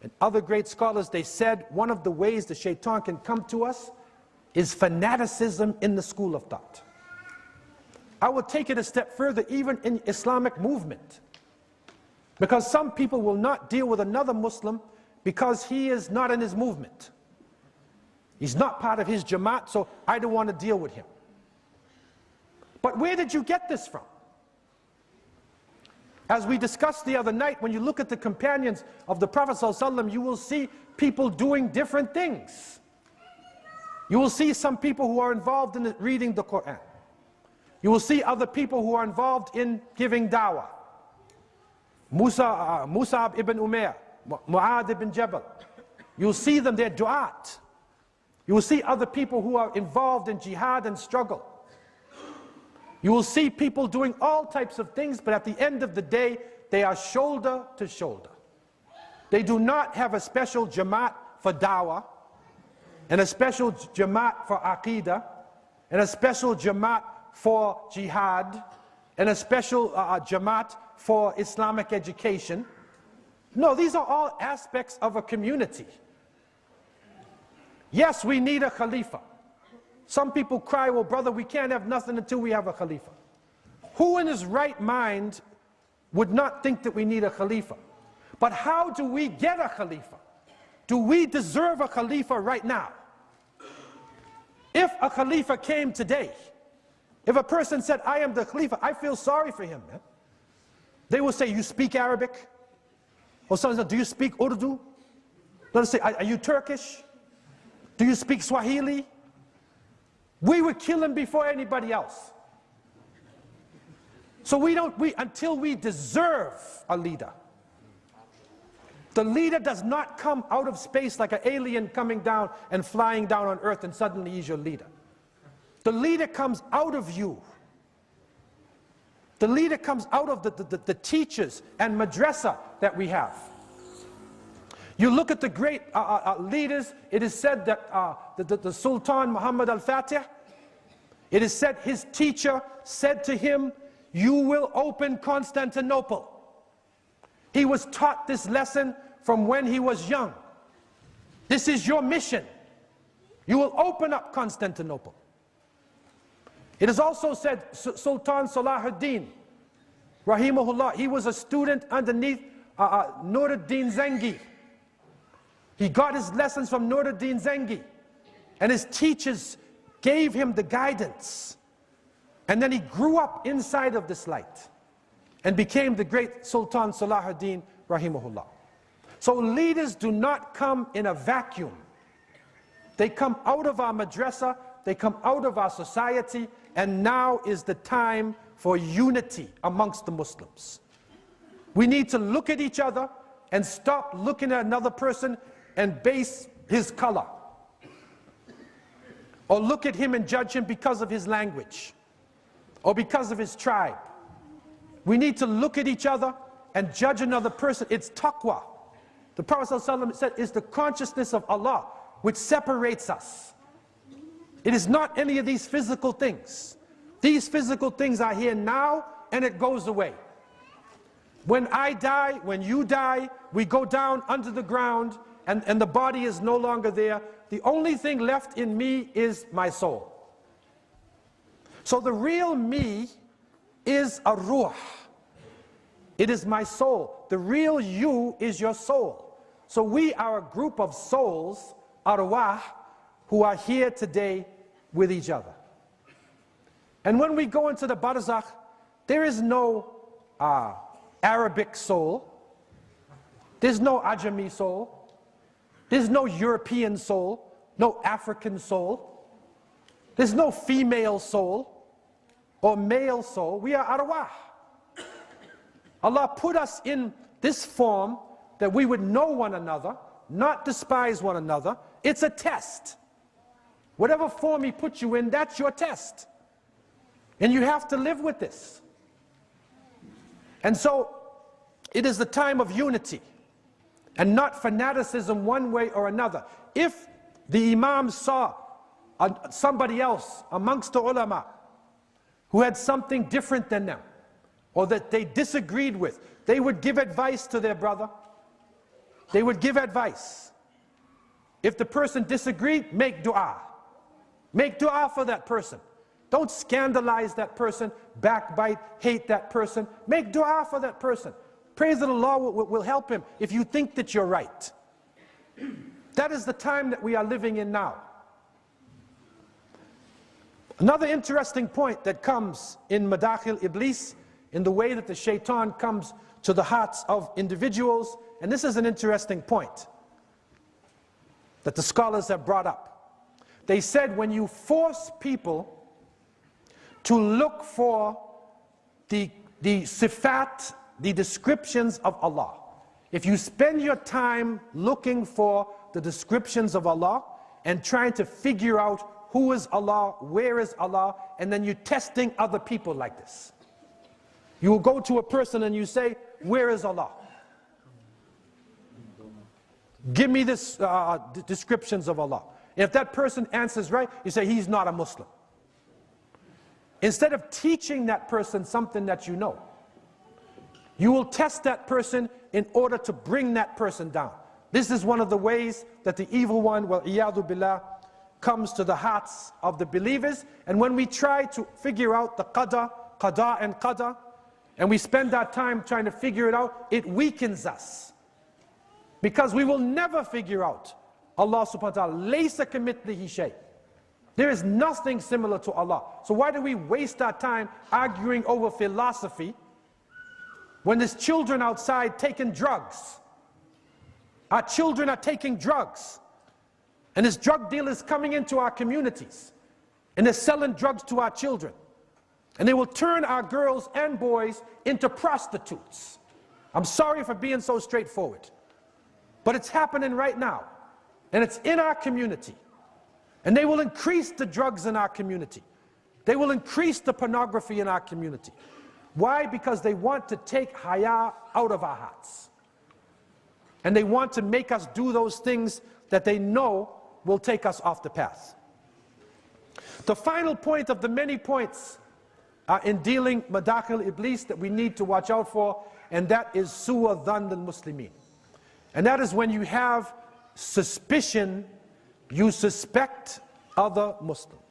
and other great scholars, they said one of the ways the shaitan can come to us is fanaticism in the school of thought. I will take it a step further, even in Islamic movement. Because some people will not deal with another Muslim because he is not in his movement. He's not part of his Jamaat, so I don't want to deal with him. But where did you get this from? As we discussed the other night, when you look at the companions of the Prophet ﷺ, you will see people doing different things. You will see some people who are involved in reading the Quran. You will see other people who are involved in giving da'wah. Musab ibn Umair, Mu'adh ibn Jabal. You will see them, they're du'at. You will see other people who are involved in jihad and struggle. You will see people doing all types of things, but at the end of the day, they are shoulder to shoulder. They do not have a special jamaat for da'wah, and a special jamaat for aqidah, and a special jamaat for jihad, and a special jamaat for Islamic education. No, these are all aspects of a community. Yes, we need a khalifa. Some people cry, well, brother, we can't have nothing until we have a khalifa. Who in his right mind would not think that we need a khalifa? But how do we get a khalifa? Do we deserve a khalifa right now? If a khalifa came today, if a person said, I am the khalifa, I feel sorry for him, man. They will say, you speak Arabic? Or someone says, do you speak Urdu? Let us say, are you Turkish? Do you speak Swahili? We would kill him before anybody else. So until we deserve a leader. The leader does not come out of space like an alien coming down and flying down on earth and suddenly he's your leader. The leader comes out of you. The leader comes out of the teachers and madrasa that we have. You look at the great leaders, it is said that the Sultan Muhammad al-Fatih, it is said his teacher said to him, you will open Constantinople. He was taught this lesson from when he was young. This is your mission. You will open up Constantinople. It is also said Sultan Salahuddin, rahimahullah, he was a student underneath Nuruddin Zengi. He got his lessons from Nuruddin Zengi, and his teachers gave him the guidance. And then he grew up inside of this light and became the great Sultan Salahuddin, rahimahullah. So leaders do not come in a vacuum. They come out of our madrasa, they come out of our society, and now is the time for unity amongst the Muslims. We need to look at each other and stop looking at another person and base his color, or look at him and judge him because of his language, or because of his tribe. We need to look at each other and judge another person. It's taqwa. The Prophet ﷺ said, it's the consciousness of Allah which separates us. It is not any of these physical things. These physical things are here now and it goes away. When I die, when you die, we go down under the ground and the body is no longer there. The only thing left in me is my soul. So the real me is a ruh. It is my soul. The real you is your soul. So we are a group of souls, arwah, who are here today with each other. And when we go into the barzakh, there is no Arabic soul, there's no Ajami soul, there's no European soul, no African soul, there's no female soul or male soul. We are arwah. Allah put us in this form that we would know one another, not despise one another. It's a test. Whatever form He put you in, that's your test. And you have to live with this. And so, it is the time of unity, and not fanaticism one way or another. If the Imam saw somebody else amongst the ulama who had something different than them, or that they disagreed with, they would give advice to their brother. They would give advice. If the person disagreed, make dua. Make dua for that person. Don't scandalize that person, backbite, hate that person. Make dua for that person. Pray that Allah will help him if you think that you're right. That is the time that we are living in now. Another interesting point that comes in Madakhil Iblis, in the way that the shaitan comes to the hearts of individuals, and this is an interesting point that the scholars have brought up. They said when you force people to look for the sifat, the descriptions of Allah, if you spend your time looking for the descriptions of Allah and trying to figure out who is Allah, where is Allah, and then you're testing other people like this. You will go to a person and you say, where is Allah? Give me this descriptions of Allah. If that person answers right, you say he's not a Muslim. Instead of teaching that person something that you know, you will test that person in order to bring that person down. This is one of the ways that the evil one, wal-iyadu billah, comes to the hearts of the believers. And when we try to figure out the qada and qadar, and we spend our time trying to figure it out, it weakens us. Because we will never figure out Allah subhanahu wa ta'ala, laysa kamithlihi shay. There is nothing similar to Allah. So why do we waste our time arguing over philosophy when there's children outside taking drugs? Our children are taking drugs. And there's drug dealers coming into our communities. And they're selling drugs to our children. And they will turn our girls and boys into prostitutes. I'm sorry for being so straightforward. But it's happening right now. And it's in our community. And they will increase the drugs in our community. They will increase the pornography in our community. Why? Because they want to take haya out of our hearts. And they want to make us do those things that they know will take us off the path. The final point of the many points in dealing Madakhil Iblis that we need to watch out for, and that is Su'a Dhann al-Muslimin. And that is when you have suspicion, you suspect other Muslims.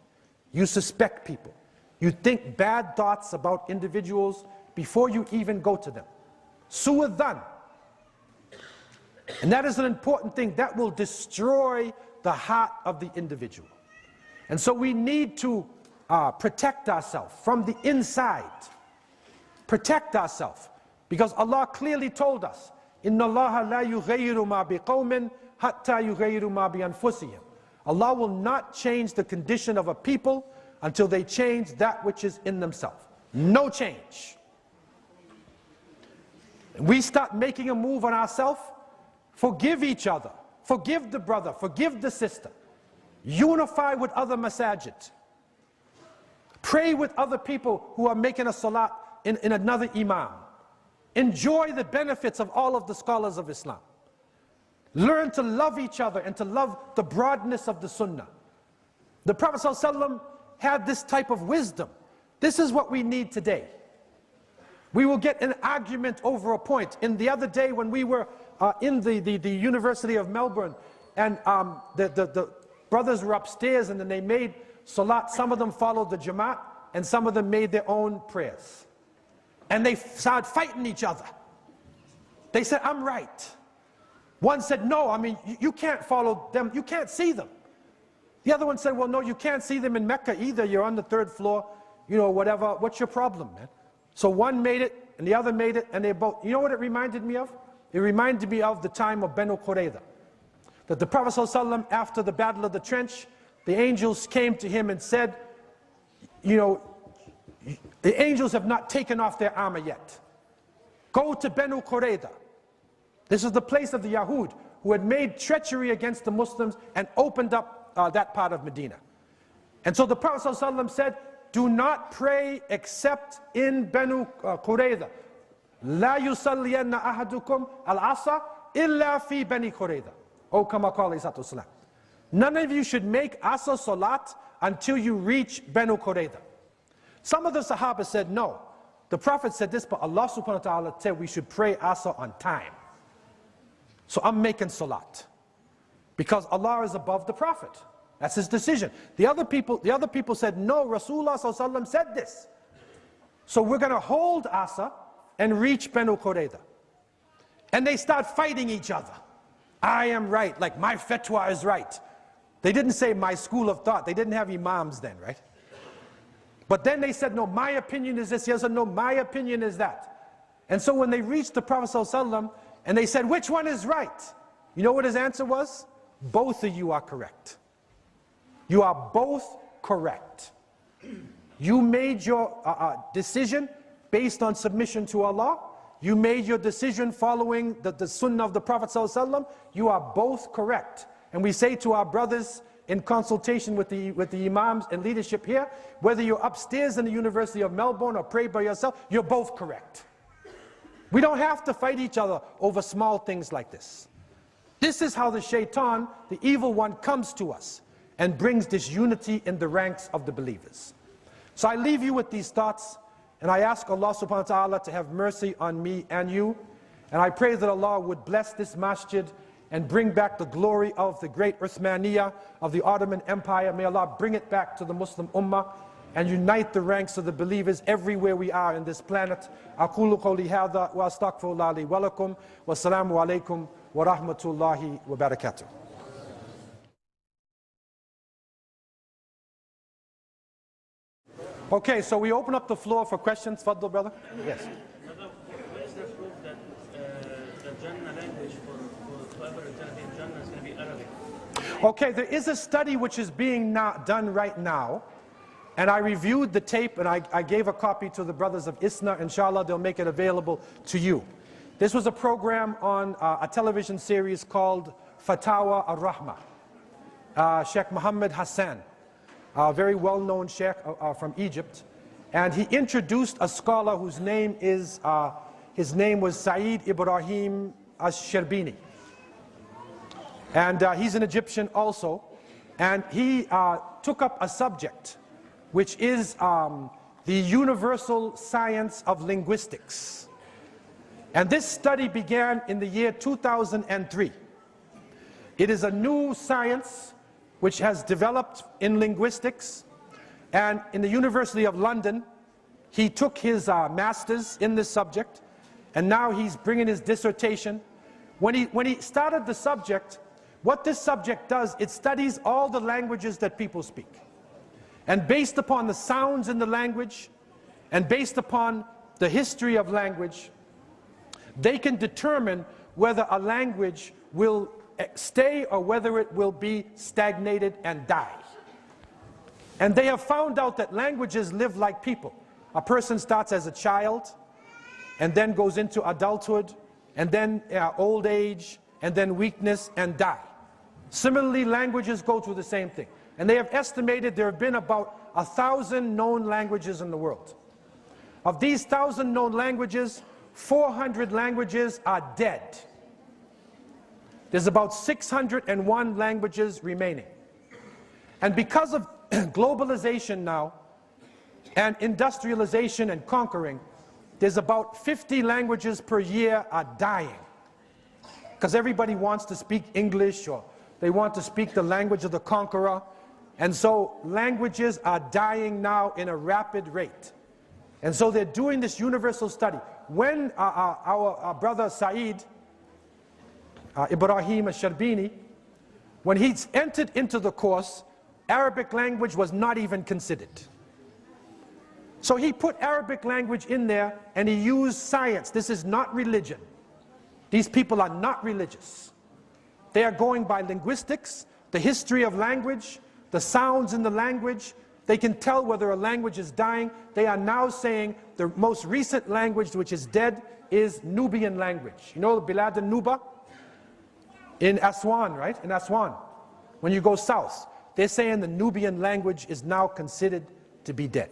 You suspect people. You think bad thoughts about individuals before you even go to them. Su'a Dhann. And that is an important thing. That will destroy the heart of the individual. And so we need to protect ourselves from the inside. Protect ourselves. Because Allah clearly told us, Inna Allah la yughayyiru ma biqawmin hatta yughayyiru ma bi anfusihim. Allah will not change the condition of a people until they change that which is in themselves. No change. We start making a move on ourselves. Forgive each other. Forgive the brother. Forgive the sister. Unify with other masajid. Pray with other people who are making a salat in another imam. Enjoy the benefits of all of the scholars of Islam. Learn to love each other and to love the broadness of the sunnah. The Prophet ﷺ had this type of wisdom. This is what we need today. We will get an argument over a point. In the other day when we were in the University of Melbourne, and the brothers were upstairs and then they made salat. Some of them followed the Jamaat and some of them made their own prayers. And they started fighting each other. They said, I'm right. One said, no, I mean, you can't follow them. You can't see them. The other one said, well, no, you can't see them in Mecca either. You're on the 3rd floor, you know, whatever. What's your problem, man? So one made it, and the other made it, and they both, you know what it reminded me of? It reminded me of the time of Banu Qurayza. That the Prophet ﷺ, after the Battle of the Trench, the angels came to him and said, you know, the angels have not taken off their armor yet. Go to Banu Qurayza. This is the place of the Yahud, who had made treachery against the Muslims and opened up that part of Medina. And so the Prophet ﷺ said, do not pray except in Banu Qurayza. La yusalliyanna ahadukum al-asa illa fi Bani Qurayza. O kama qala alayhi salatu. None of you should make Asr Salat until you reach Banu Qurayza. Some of the Sahaba said no. The Prophet said this, but Allah subhanahu wa ta'ala said we should pray Asr on time. So I'm making Salat. Because Allah is above the Prophet. That's his decision. The other people said, no, Rasulullah sallallahu alaihi wasallam said this. So we're going to hold Asr and reach Banu Qurayza. And they start fighting each other. I am right, like my fatwa is right. They didn't say my school of thought. They didn't have imams then, right? But then they said, no, my opinion is this. Yes or no, my opinion is that. And so when they reached the Prophet sallallahu alaihi wasallam and they said, which one is right? You know what his answer was? Both of you are correct. You are both correct. You made your decision based on submission to Allah. You made your decision following the sunnah of the Prophet ﷺ. You are both correct. And we say to our brothers in consultation with the imams and leadership here, whether you're upstairs in the University of Melbourne or pray by yourself, you're both correct. We don't have to fight each other over small things like this. This is how the shaitan, the evil one, comes to us and brings disunity in the ranks of the believers. So I leave you with these thoughts, and I ask Allah subhanahu wa ta'ala to have mercy on me and you, and I pray that Allah would bless this masjid and bring back the glory of the great Uthmaniyya of the Ottoman Empire. May Allah bring it back to the Muslim Ummah and unite the ranks of the believers everywhere we are in this planet. أقول قولي هذا وأستغفر الله لي ولكم والسلام عليكم ورحمة الله وبركاته. Okay, so we open up the floor for questions. Fadl, brother? Yes. Where is the proof that the Jannah language for whoever is going to be in Jannah is going to be Arabic? Okay, there is a study which is being done right now, and I reviewed the tape and I gave a copy to the brothers of ISNA. Inshallah, they'll make it available to you. This was a program on a television series called Fatawa al-Rahmah. Sheikh Muhammad Hassan, a very well-known sheikh from Egypt, and he introduced a scholar whose name is, his name was Saeed Ibrahim Ash-Sherbini. And he's an Egyptian also, and he took up a subject which is the universal science of linguistics. And this study began in the year 2003. It is a new science which has developed in linguistics, and in the University of London, he took his master's in this subject, and now he's bringing his dissertation. When he started the subject, what this subject does, it studies all the languages that people speak. And based upon the sounds in the language, and based upon the history of language, they can determine whether a language will stay or whether it will be stagnated and die. And they have found out that languages live like people. A person starts as a child and then goes into adulthood and then old age and then weakness and die. Similarly, languages go through the same thing. And they have estimated there have been about 1,000 known languages in the world. Of these 1,000 known languages, 400 languages are dead. There's about 601 languages remaining. And because of globalization now, and industrialization and conquering, there's about 50 languages per year are dying. Because everybody wants to speak English, or they want to speak the language of the conqueror. And so languages are dying now in a rapid rate. And so they're doing this universal study. When our brother Saeed Ibrahim Ash-Sherbini, when he entered into the course, Arabic language was not even considered. So he put Arabic language in there and he used science. This is not religion. These people are not religious. They are going by linguistics, the history of language, the sounds in the language. They can tell whether a language is dying. They are now saying the most recent language which is dead is Nubian language. You know Bilad al-Nuba? In Aswan, right? In Aswan. When you go south, they're saying the Nubian language is now considered to be dead.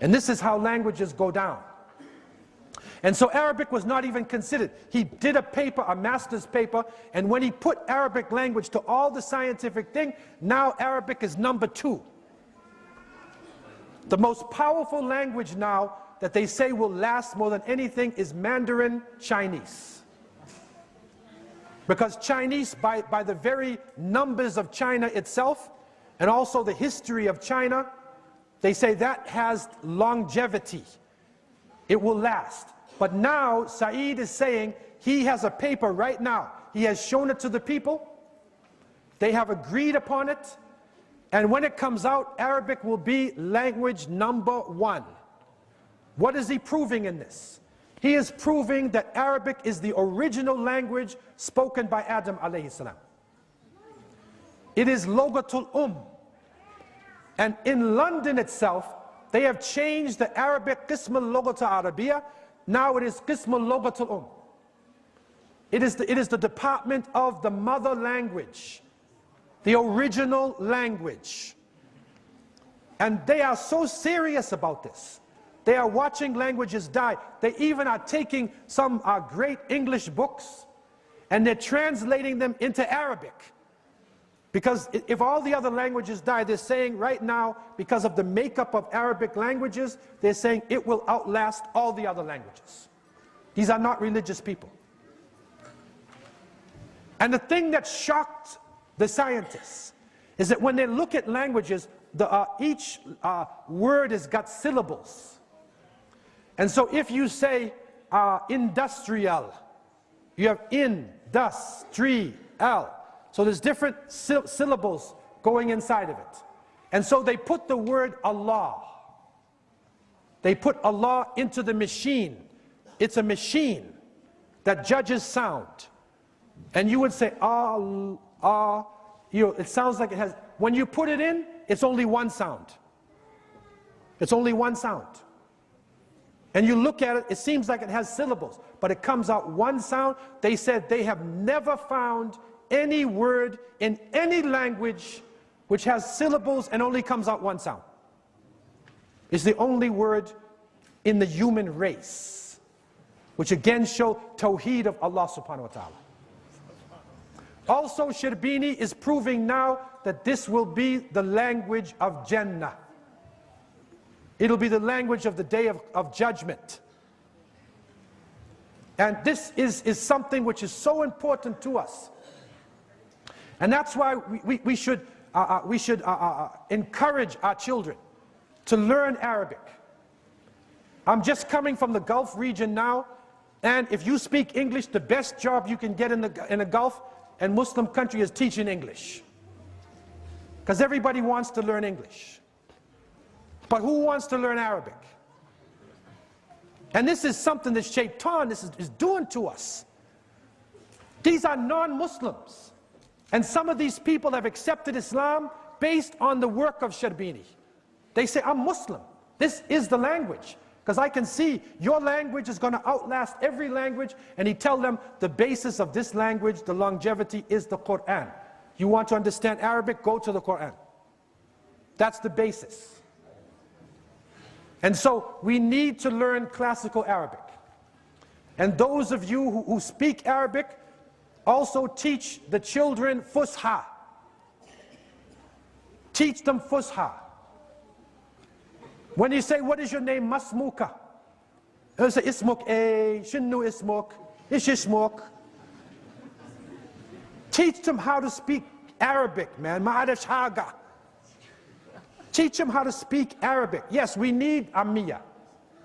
And this is how languages go down. And so Arabic was not even considered. He did a paper, a master's paper, and when he put Arabic language to all the scientific thing, now Arabic is number 2. The most powerful language now that they say will last more than anything is Mandarin Chinese. Because Chinese, by the very numbers of China itself, and also the history of China, they say that has longevity. It will last. But now, Saeed is saying he has a paper right now. He has shown it to the people. They have agreed upon it. And when it comes out, Arabic will be language number 1. What is he proving in this? He is proving that Arabic is the original language spoken by Adam alayhi salam. It is Logatul And in London itself, they have changed the Arabic Qism al-Lughat al-Arabiya. Now it is Qism al-Lughat al It is the department of the mother language, the original language. And they are so serious about this. They are watching languages die. They even are taking some great English books and they're translating them into Arabic. Because if all the other languages die, they're saying right now, because of the makeup of Arabic languages, they're saying it will outlast all the other languages. These are not religious people. And the thing that shocked the scientists is that when they look at languages, each word has got syllables. And so if you say industrial, you have in-dus-tri-al. So there's different syllables going inside of it. And so they put the word Allah. They put Allah into the machine. It's a machine that judges sound. And you would say, it sounds like it has, when you put it in, it's only one sound. It's only one sound. And you look at it, it seems like it has syllables, but it comes out one sound. They said they have never found any word in any language which has syllables and only comes out one sound. It's the only word in the human race, which again show Tawheed of Allah subhanahu wa ta'ala. Also, Shirbini is proving now that this will be the language of Jannah. It'll be the language of the day of judgment. And this is something which is so important to us. And that's why we should encourage our children to learn Arabic. I'm just coming from the Gulf region now, and if you speak English, the best job you can get in the Gulf and Muslim country is teaching English. Because everybody wants to learn English. But who wants to learn Arabic? And this is something that Shaitan is doing to us. These are non-Muslims. And some of these people have accepted Islam based on the work of Shirbini. They say, I'm Muslim. This is the language. Because I can see your language is going to outlast every language. And he tells them the basis of this language, the longevity, is the Quran. You want to understand Arabic, go to the Quran. That's the basis. And so we need to learn classical Arabic. And those of you who speak Arabic, also teach the children Fusha. Teach them Fusha. When you say, what is your name? Masmuka. You say, Ismuk, Shinnu Ismuk, Ishishmuk. Teach them how to speak Arabic, man. Ma'arif Haga. Teach them how to speak Arabic. Yes, we need Ammiya,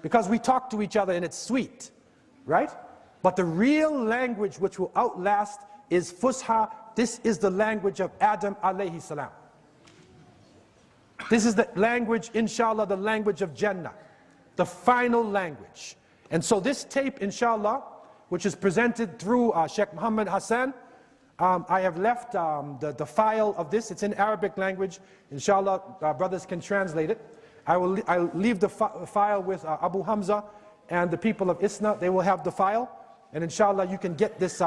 because we talk to each other and it's sweet, right? But the real language which will outlast is Fusha. This is the language of Adam alayhi salam. This is the language, inshallah, the language of Jannah, the final language. And so this tape, inshallah, which is presented through Sheikh Muhammad Hassan, I have left the file of this. It's in Arabic language. Inshallah, brothers can translate it. I'll leave the file with Abu Hamza and the people of ISNA. They will have the file. And inshallah, you can get this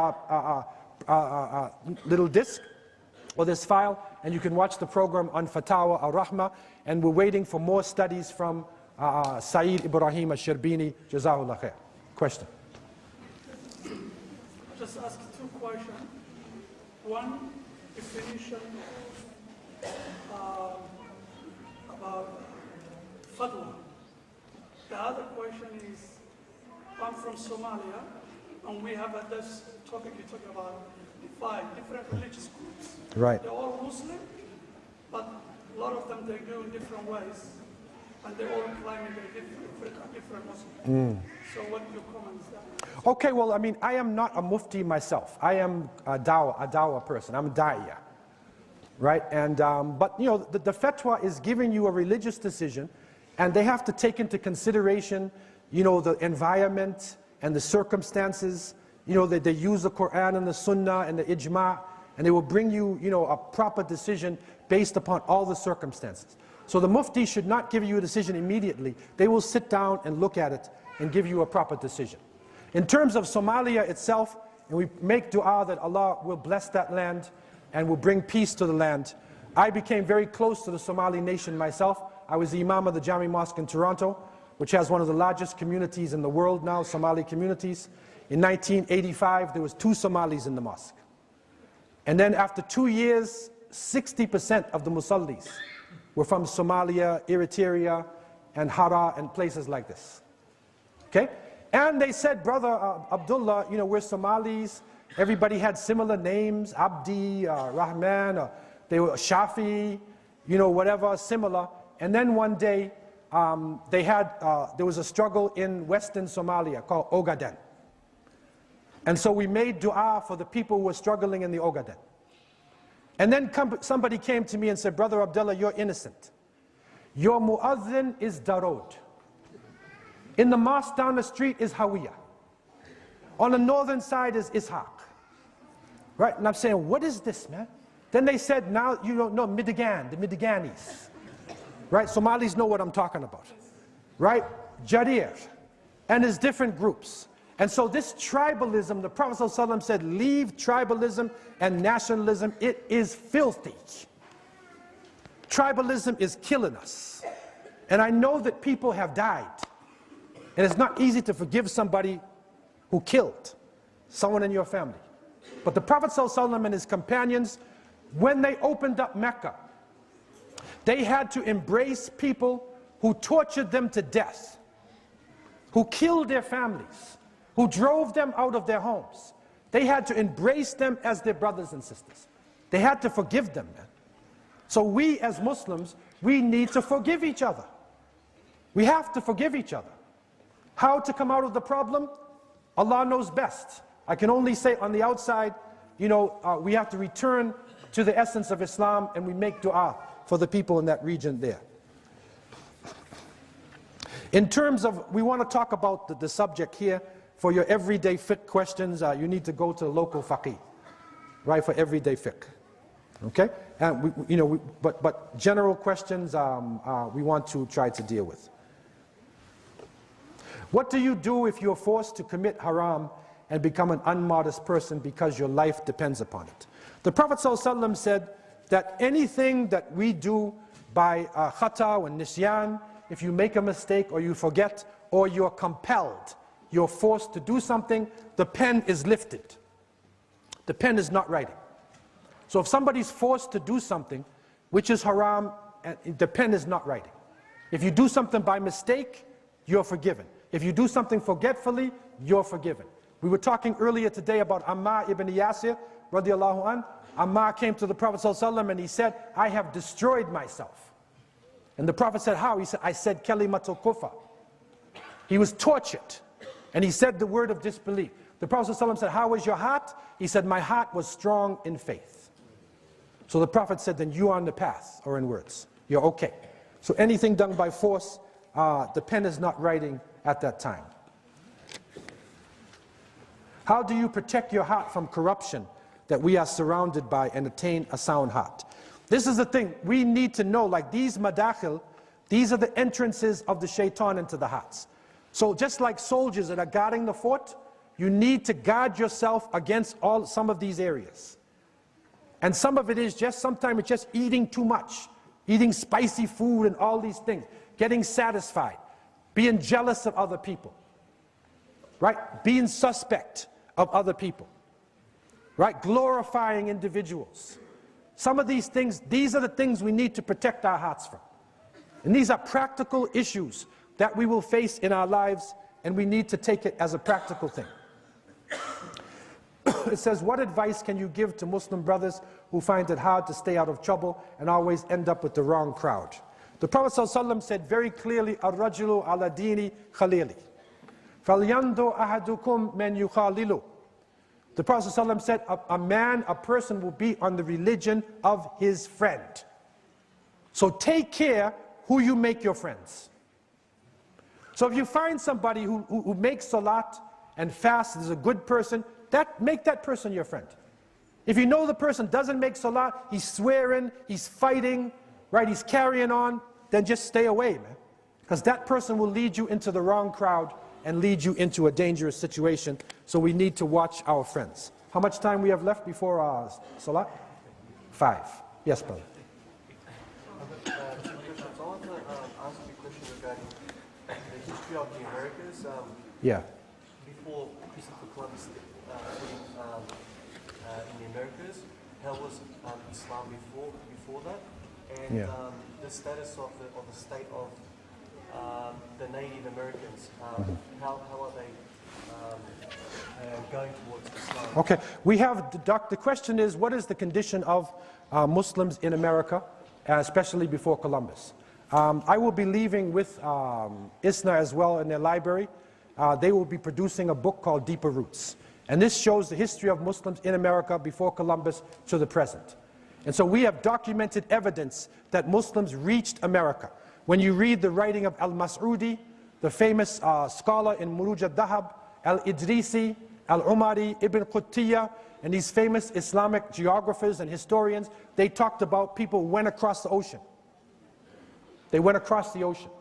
little disc or this file, and you can watch the program on Fatawa al-Rahma. And we're waiting for more studies from Saeed Ibrahim al-Shirbini. Jazahullah khair. Question? Just ask two questions. One, definition about fatwa. The other question is, I'm from Somalia, and we have this topic you talk about, 5 different religious groups. Right. They're all Muslim, but a lot of them they do in different ways, and they all claiming they're different Muslims. So what your comments there? Okay, well, I mean, I am not a mufti myself. I am a dawah person. I'm a da'iyah, right? And but you know, the fatwa is giving you a religious decision, and they have to take into consideration, you know, the environment and the circumstances. You know, they use the Quran and the Sunnah and the ijma', and they will bring you, you know, a proper decision based upon all the circumstances. So the mufti should not give you a decision immediately. They will sit down and look at it and give you a proper decision. In terms of Somalia itself, and we make dua that Allah will bless that land and will bring peace to the land. I became very close to the Somali nation myself. I was the Imam of the Jami Mosque in Toronto, which has one of the largest communities in the world now, Somali communities. In 1985, there was 2 Somalis in the mosque. And then after 2 years, 60% of the Musallis were from Somalia, Eritrea, and Hara, and places like this. Okay? And they said, brother Abdullah, you know, we're Somalis. Everybody had similar names, Abdi, Rahman, they were Shafi, you know, whatever, similar. And then one day, there was a struggle in Western Somalia called Ogaden. And so we made dua for the people who were struggling in the Ogaden. And then somebody came to me and said, brother Abdullah, you're innocent. Your muazzin is Darod. In the mosque down the street is Hawiya. On the northern side is Ishaq. Right? And I'm saying, what is this, man? Then they said, now you don't know Midigan, the Midiganis. Right? Somalis know what I'm talking about. Right? Jarir. And there's different groups. And so this tribalism, the Prophet ﷺ said, leave tribalism and nationalism. It is filthy. Tribalism is killing us. And I know that people have died. And it's not easy to forgive somebody who killed someone in your family. But the Prophet ﷺ and his companions, when they opened up Mecca, they had to embrace people who tortured them to death, who killed their families, who drove them out of their homes. They had to embrace them as their brothers and sisters. They had to forgive them, man. So we as Muslims, we need to forgive each other. We have to forgive each other. How to come out of the problem? Allah knows best. I can only say on the outside, you know, we have to return to the essence of Islam, and we make dua for the people in that region there. In terms of, we want to talk about the subject here. For your everyday fiqh questions, you need to go to the local faqih, right, for everyday fiqh. Okay? And but general questions we want to try to deal with. What do you do if you're forced to commit haram and become an unmodest person because your life depends upon it? The Prophet ﷺ said that anything that we do by khata and nisyan, if you make a mistake or you forget or you're compelled, you're forced to do something, the pen is lifted. The pen is not writing. So if somebody's forced to do something which is haram, the pen is not writing. If you do something by mistake, you're forgiven. If you do something forgetfully, you're forgiven. We were talking earlier today about Ammar ibn Yasir, radiallahu anh. Ammar came to the Prophet ﷺ and he said, I have destroyed myself. And the Prophet said, how? He said, I said kalimatul kufr. He was tortured. And he said the word of disbelief. The Prophet ﷺ said, how was your heart? He said, my heart was strong in faith. So the Prophet said, then you are on the path, or in words. you're okay. So anything done by force, the pen is not writing at that time. How do you protect your heart from corruption that we are surrounded by and attain a sound heart? This is the thing, we need to know, like these madakhil, these are the entrances of the shaitan into the hearts. So just like soldiers that are guarding the fort, you need to guard yourself against some of these areas. And some of it is just, sometimes it's just eating too much, eating spicy food and all these things, getting satisfied, being jealous of other people, right? Being suspect of other people, right? Glorifying individuals. Some of these things, these are the things we need to protect our hearts from. And these are practical issues that we will face in our lives, and we need to take it as a practical thing. It says, what advice can you give to Muslim brothers who find it hard to stay out of trouble and always end up with the wrong crowd? The Prophet ﷺ said very clearly, Ar-rajulu ala dini khalili. فَلْيَنْظُرْ أَحَدُكُمْ مَنْ يُخَالِلُ. The Prophet ﷺ said, a person will be on the religion of his friend. So take care who you make your friends. So if you find somebody who makes salat and fasts, is a good person, make that person your friend. If you know the person doesn't make salat, he's swearing, he's fighting, right, he's carrying on, then just stay away, man. Because that person will lead you into the wrong crowd and lead you into a dangerous situation. So we need to watch our friends. How much time we have left before salat? 5. Yes, brother. I want to ask you a question regarding the history of the Americas. Yeah. Before Christopher Columbus in the Americas, how was Islam before that? And Yeah. the status of the state of the Native Americans, how are they going towards Islam? Okay, we have, the question is, what is the condition of Muslims in America, especially before Columbus? I will be leaving with ISNA as well in their library. They will be producing a book called Deeper Roots. And this shows the history of Muslims in America before Columbus to the present. And so we have documented evidence that Muslims reached America. When you read the writing of Al-Mas'udi, the famous scholar in Muruj al-Dahab, Al-Idrisi, Al-Umari, Ibn Qutiyya, and these famous Islamic geographers and historians, they talked about people went across the ocean. They went across the ocean.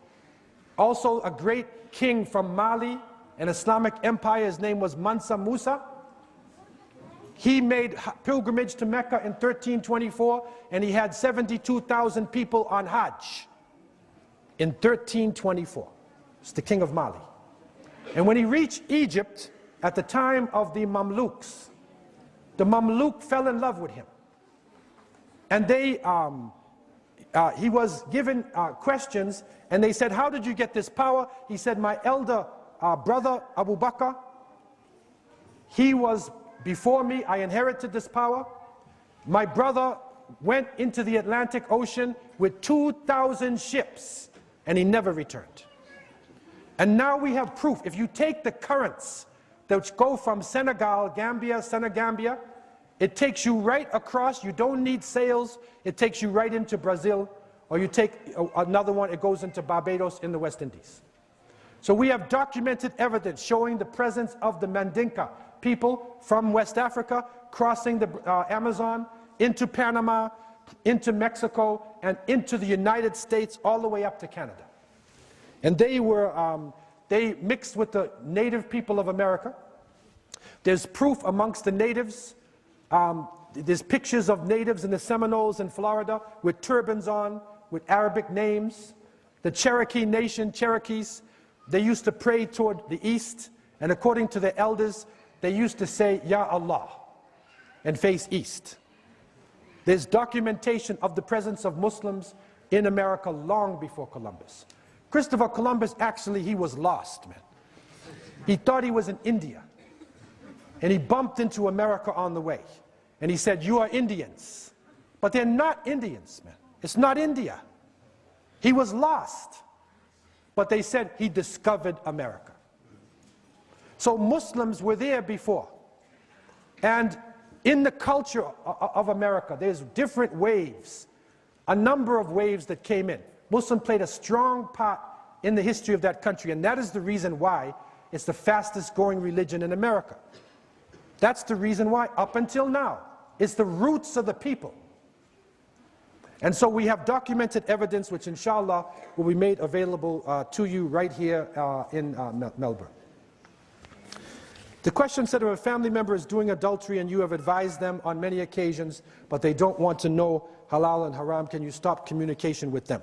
Also, a great king from Mali, an Islamic empire, his name was Mansa Musa. He made pilgrimage to Mecca in 1324, and he had 72,000 people on Hajj in 1324. It's the king of Mali. And when he reached Egypt, at the time of the Mamluks, the Mamluk fell in love with him. And he was given questions, and they said, how did you get this power? He said, my elder brother, Abu Bakr, he was before me, I inherited this power. My brother went into the Atlantic Ocean with 2,000 ships, and he never returned. And now we have proof. If you take the currents that go from Senegal, Senegambia, it takes you right across. You don't need sails. It takes you right into Brazil, or you take another one, it goes into Barbados in the West Indies. So we have documented evidence showing the presence of the Mandinka people from West Africa crossing the Amazon into Panama, into Mexico, and into the United States, all the way up to Canada. And they mixed with the native people of America. There's proof amongst the natives. There's pictures of natives in the Seminoles in Florida with turbans on, with Arabic names. The Cherokee Nation, Cherokees, they used to pray toward the east, and according to the elders, they used to say, Ya Allah, and face east. There's documentation of the presence of Muslims in America long before Columbus. Christopher Columbus, actually, he was lost, man. He thought he was in India, and he bumped into America on the way. And he said, you are Indians. But they're not Indians, man. It's not India. He was lost. But they said he discovered America. So Muslims were there before. And in the culture of America, there's different waves a number of waves that came in. Muslim played a strong part in the history of that country, and that is the reason why it's the fastest growing religion in America. That's the reason why, up until now. It's the roots of the people. And so we have documented evidence which inshallah will be made available to you right here in Melbourne. The question said, if a family member is doing adultery and you have advised them on many occasions, but they don't want to know halal and haram, can you stop communication with them?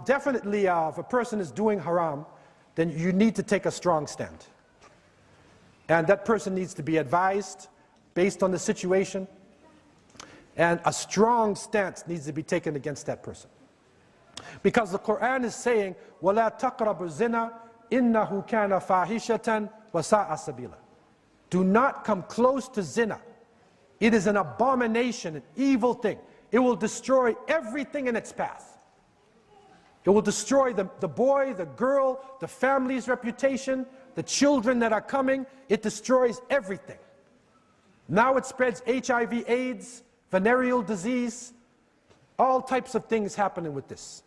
Definitely, if a person is doing haram, then you need to take a strong stand. And that person needs to be advised based on the situation, and a strong stance needs to be taken against that person. Because the Quran is saying, وَلَا تَقْرَبُ الزِّنَا إِنَّهُ كَانَ فَاحِشَةً وَسَاءَ سَبِيلًا. Do not come close to zina. It is an abomination, an evil thing. It will destroy everything in its path. It will destroy the boy, the girl, the family's reputation, the children that are coming. It destroys everything. Now it spreads HIV, AIDS, venereal disease, all types of things happening with this.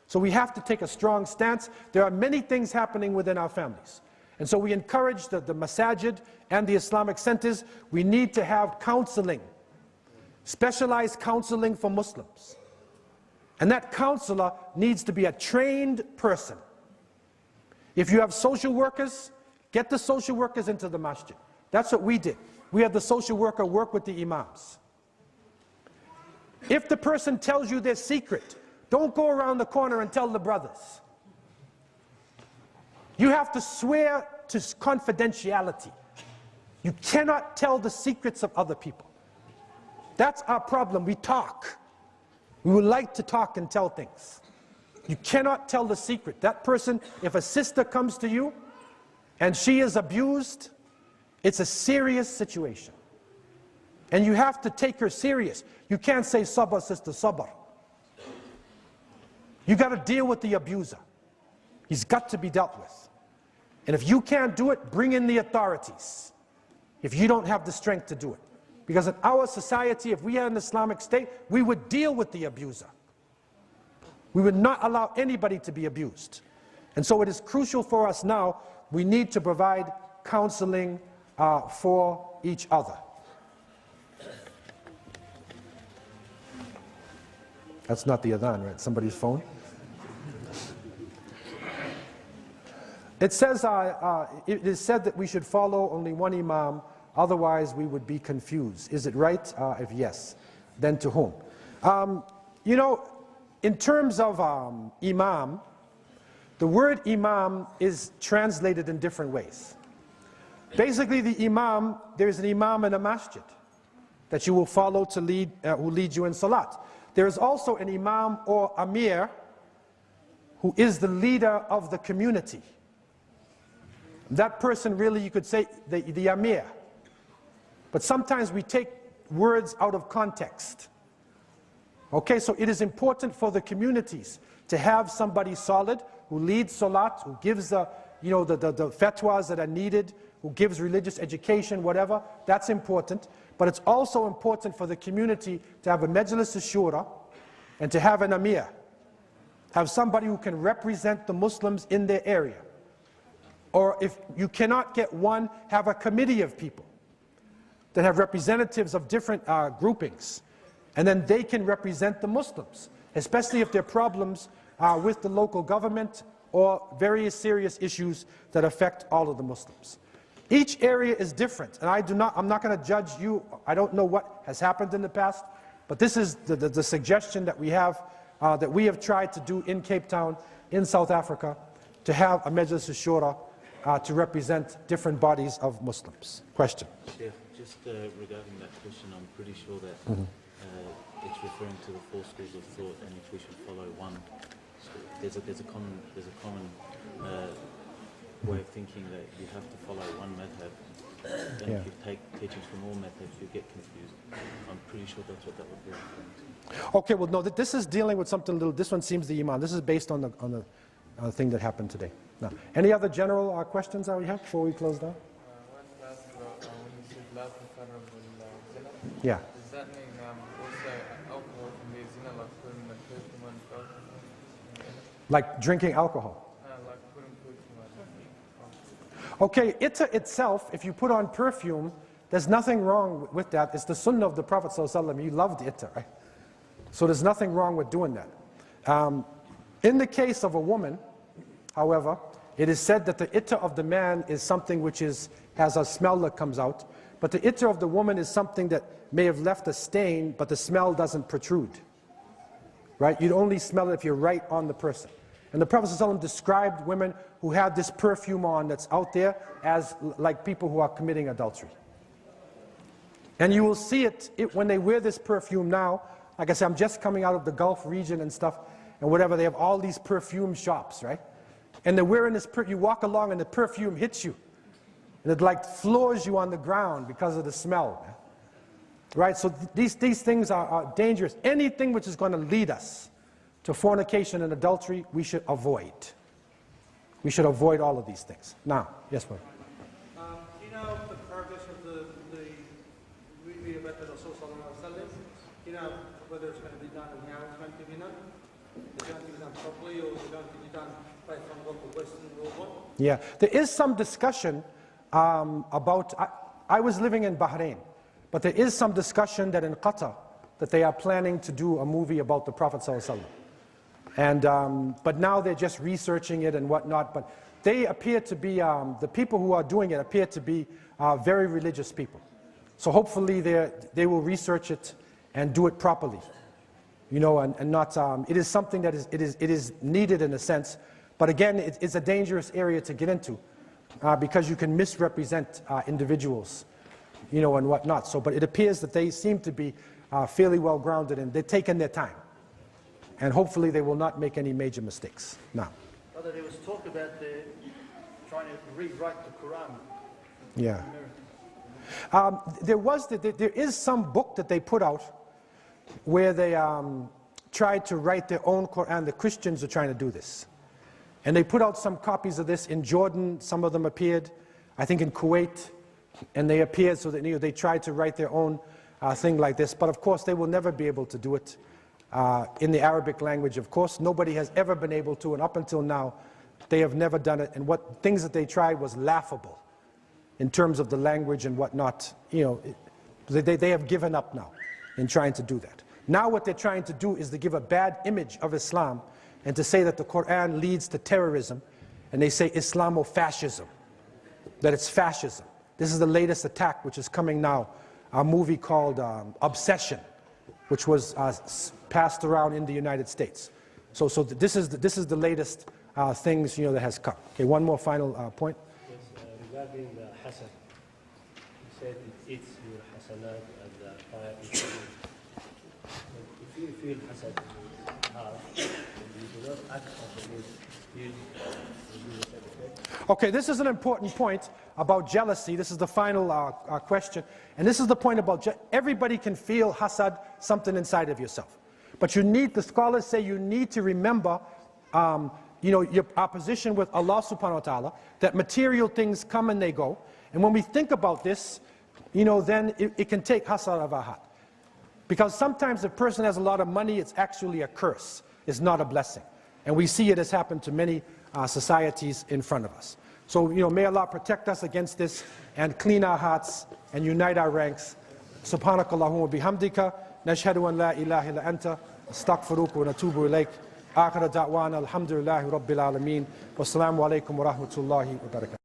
So we have to take a strong stance. There are many things happening within our families. And so we encourage the masajid and the Islamic centers. We need to have counseling, specialized counseling for Muslims. And that counselor needs to be a trained person. If you have social workers, get the social workers into the masjid. That's what we did. We had the social worker work with the imams. If the person tells you their secret, don't go around the corner and tell the brothers. You have to swear to confidentiality. You cannot tell the secrets of other people. That's our problem. We talk. We would like to talk and tell things. You cannot tell the secret. That person, if a sister comes to you and she is abused, it's a serious situation. And you have to take her serious. You can't say, sabr, sister, sabr. You got to deal with the abuser. He's got to be dealt with. And if you can't do it, bring in the authorities. If you don't have the strength to do it. Because in our society, if we had an Islamic state, we would deal with the abuser. We would not allow anybody to be abused. And so it is crucial for us now, we need to provide counseling for each other. That's not the adhan, right? Somebody's phone? It says, it is said that we should follow only one imam, otherwise we would be confused. Is it right? If yes, then to whom? You know, in terms of imam, the word imam is translated in different ways. Basically, the imam, there's an imam in a masjid that you will follow to lead, who leads you in salat. There is also an imam or amir who is the leader of the community. That person really, you could say, the amir. But sometimes we take words out of context. Okay, so it is important for the communities to have somebody solid who leads salat, who gives the fatwas that are needed, who gives religious education, whatever. That's important. But it's also important for the community to have a majlis al-shura and to have an amir. Have somebody who can represent the Muslims in their area. Or if you cannot get one, have a committee of people that have representatives of different groupings. And then they can represent the Muslims, especially if there are problems with the local government or various serious issues that affect all of the Muslims. Each area is different, and I'm not going to judge you. I don't know what has happened in the past, but this is the suggestion that we have tried to do in Cape Town, in South Africa, to have a Majlis al-Shura to represent different bodies of Muslims. Question? Sheikh, just regarding that question, I'm pretty sure that it's referring to the four schools of thought, and if we should follow one, there's a common way of thinking that you have to follow one madhab, and if you take teachings from all madhabs, you get confused. I'm pretty sure that's what that would be referring to. Okay, well, no, this is dealing with something little. This one seems the iman. This is based on the thing that happened today. Now, any other general questions that we have before we close down? I wanted to ask about when you said la Yeah. Does that mean also alcohol can be zina, like putting the perfume on alcohol? Like drinking alcohol. Like putting perfume on. Okay, itta itself, if you put on perfume, there's nothing wrong with that. It's the sunnah of the Prophet ﷺ. He loved itta, right? So there's nothing wrong with doing that. In the case of a woman, however, it is said that the itta of the man is something which has a smell that comes out, but the itta of the woman is something that may have left a stain, but the smell doesn't protrude. Right? You'd only smell it if you're right on the person. And the Prophet ﷺ described women who had this perfume on that's out there as like people who are committing adultery. And you will see it when they wear this perfume now. Like I said, I'm just coming out of the Gulf region and stuff, and whatever, they have all these perfume shops, right? And they're wearing this you walk along and the perfume hits you. And it like floors you on the ground because of the smell. Right? So these things are dangerous. Anything which is going to lead us to fornication and adultery, we should avoid. We should avoid all of these things. Now, yes, ma'am. You know the progress of the we about the Rasul sallallahu alaihi wasallam. You know whether it's going to be done and how it's going to be done. Is it going to be done properly, or is it going to be done based on what the Western world wants? Yeah, there is some discussion about. I was living in Bahrain, but there is some discussion that in Qatar that they are planning to do a movie about the Prophet sallallahu alaihi wasallam. And but now they're just researching it and whatnot. But they appear to be the people who are doing it appear to be very religious people. So hopefully they will research it and do it properly, you know, and not. It is something that is needed in a sense, but again, it's a dangerous area to get into because you can misrepresent individuals, you know, and whatnot. So, but it appears that they seem to be fairly well grounded and they're taking their time. And hopefully they will not make any major mistakes. Now. Brother, there was talk about trying to rewrite the Quran. Yeah. There is some book that they put out where they tried to write their own Quran. The Christians are trying to do this. And they put out some copies of this in Jordan. Some of them appeared, I think in Kuwait. And they appeared so that, you know, they tried to write their own thing like this. But of course, they will never be able to do it. In the Arabic language, of course, nobody has ever been able to, and up until now, they have never done it. And what things that they tried was laughable in terms of the language and whatnot. You know, they have given up now in trying to do that. Now what they're trying to do is to give a bad image of Islam and to say that the Quran leads to terrorism, and they say Islamofascism, that it's fascism. This is the latest attack which is coming now, a movie called Obsession, which was passed around in the United States. So this is the latest things, you know, that has come. Okay, one more final point. Yes, regarding the hasad, you said it eats your hasanat and the fire eats you. If you feel hasad in your heart and you do not act on it, you do the same effect. Okay, this is an important point about jealousy. This is the final question. And this is the point about everybody can feel hasad, something inside of yourself. But you need, the scholars say, you need to remember, you know, your opposition with Allah subhanahu wa ta'ala, that material things come and they go. And when we think about this, you know, then it can take hasad of our heart. Because sometimes if a person has a lot of money, it's actually a curse. It's not a blessing. And we see it has happened to many societies in front of us. So, you know, may Allah protect us against this and clean our hearts and unite our ranks. Subhanakallahumma bihamdika, nashhadu an la ilaha illa anta, astaghfiruka wa natubu ilayk. Akhir da'wana alhamdulillahi rabbil alameen. Wassalamu alaikum wa rahmatullahi wa barakatuh.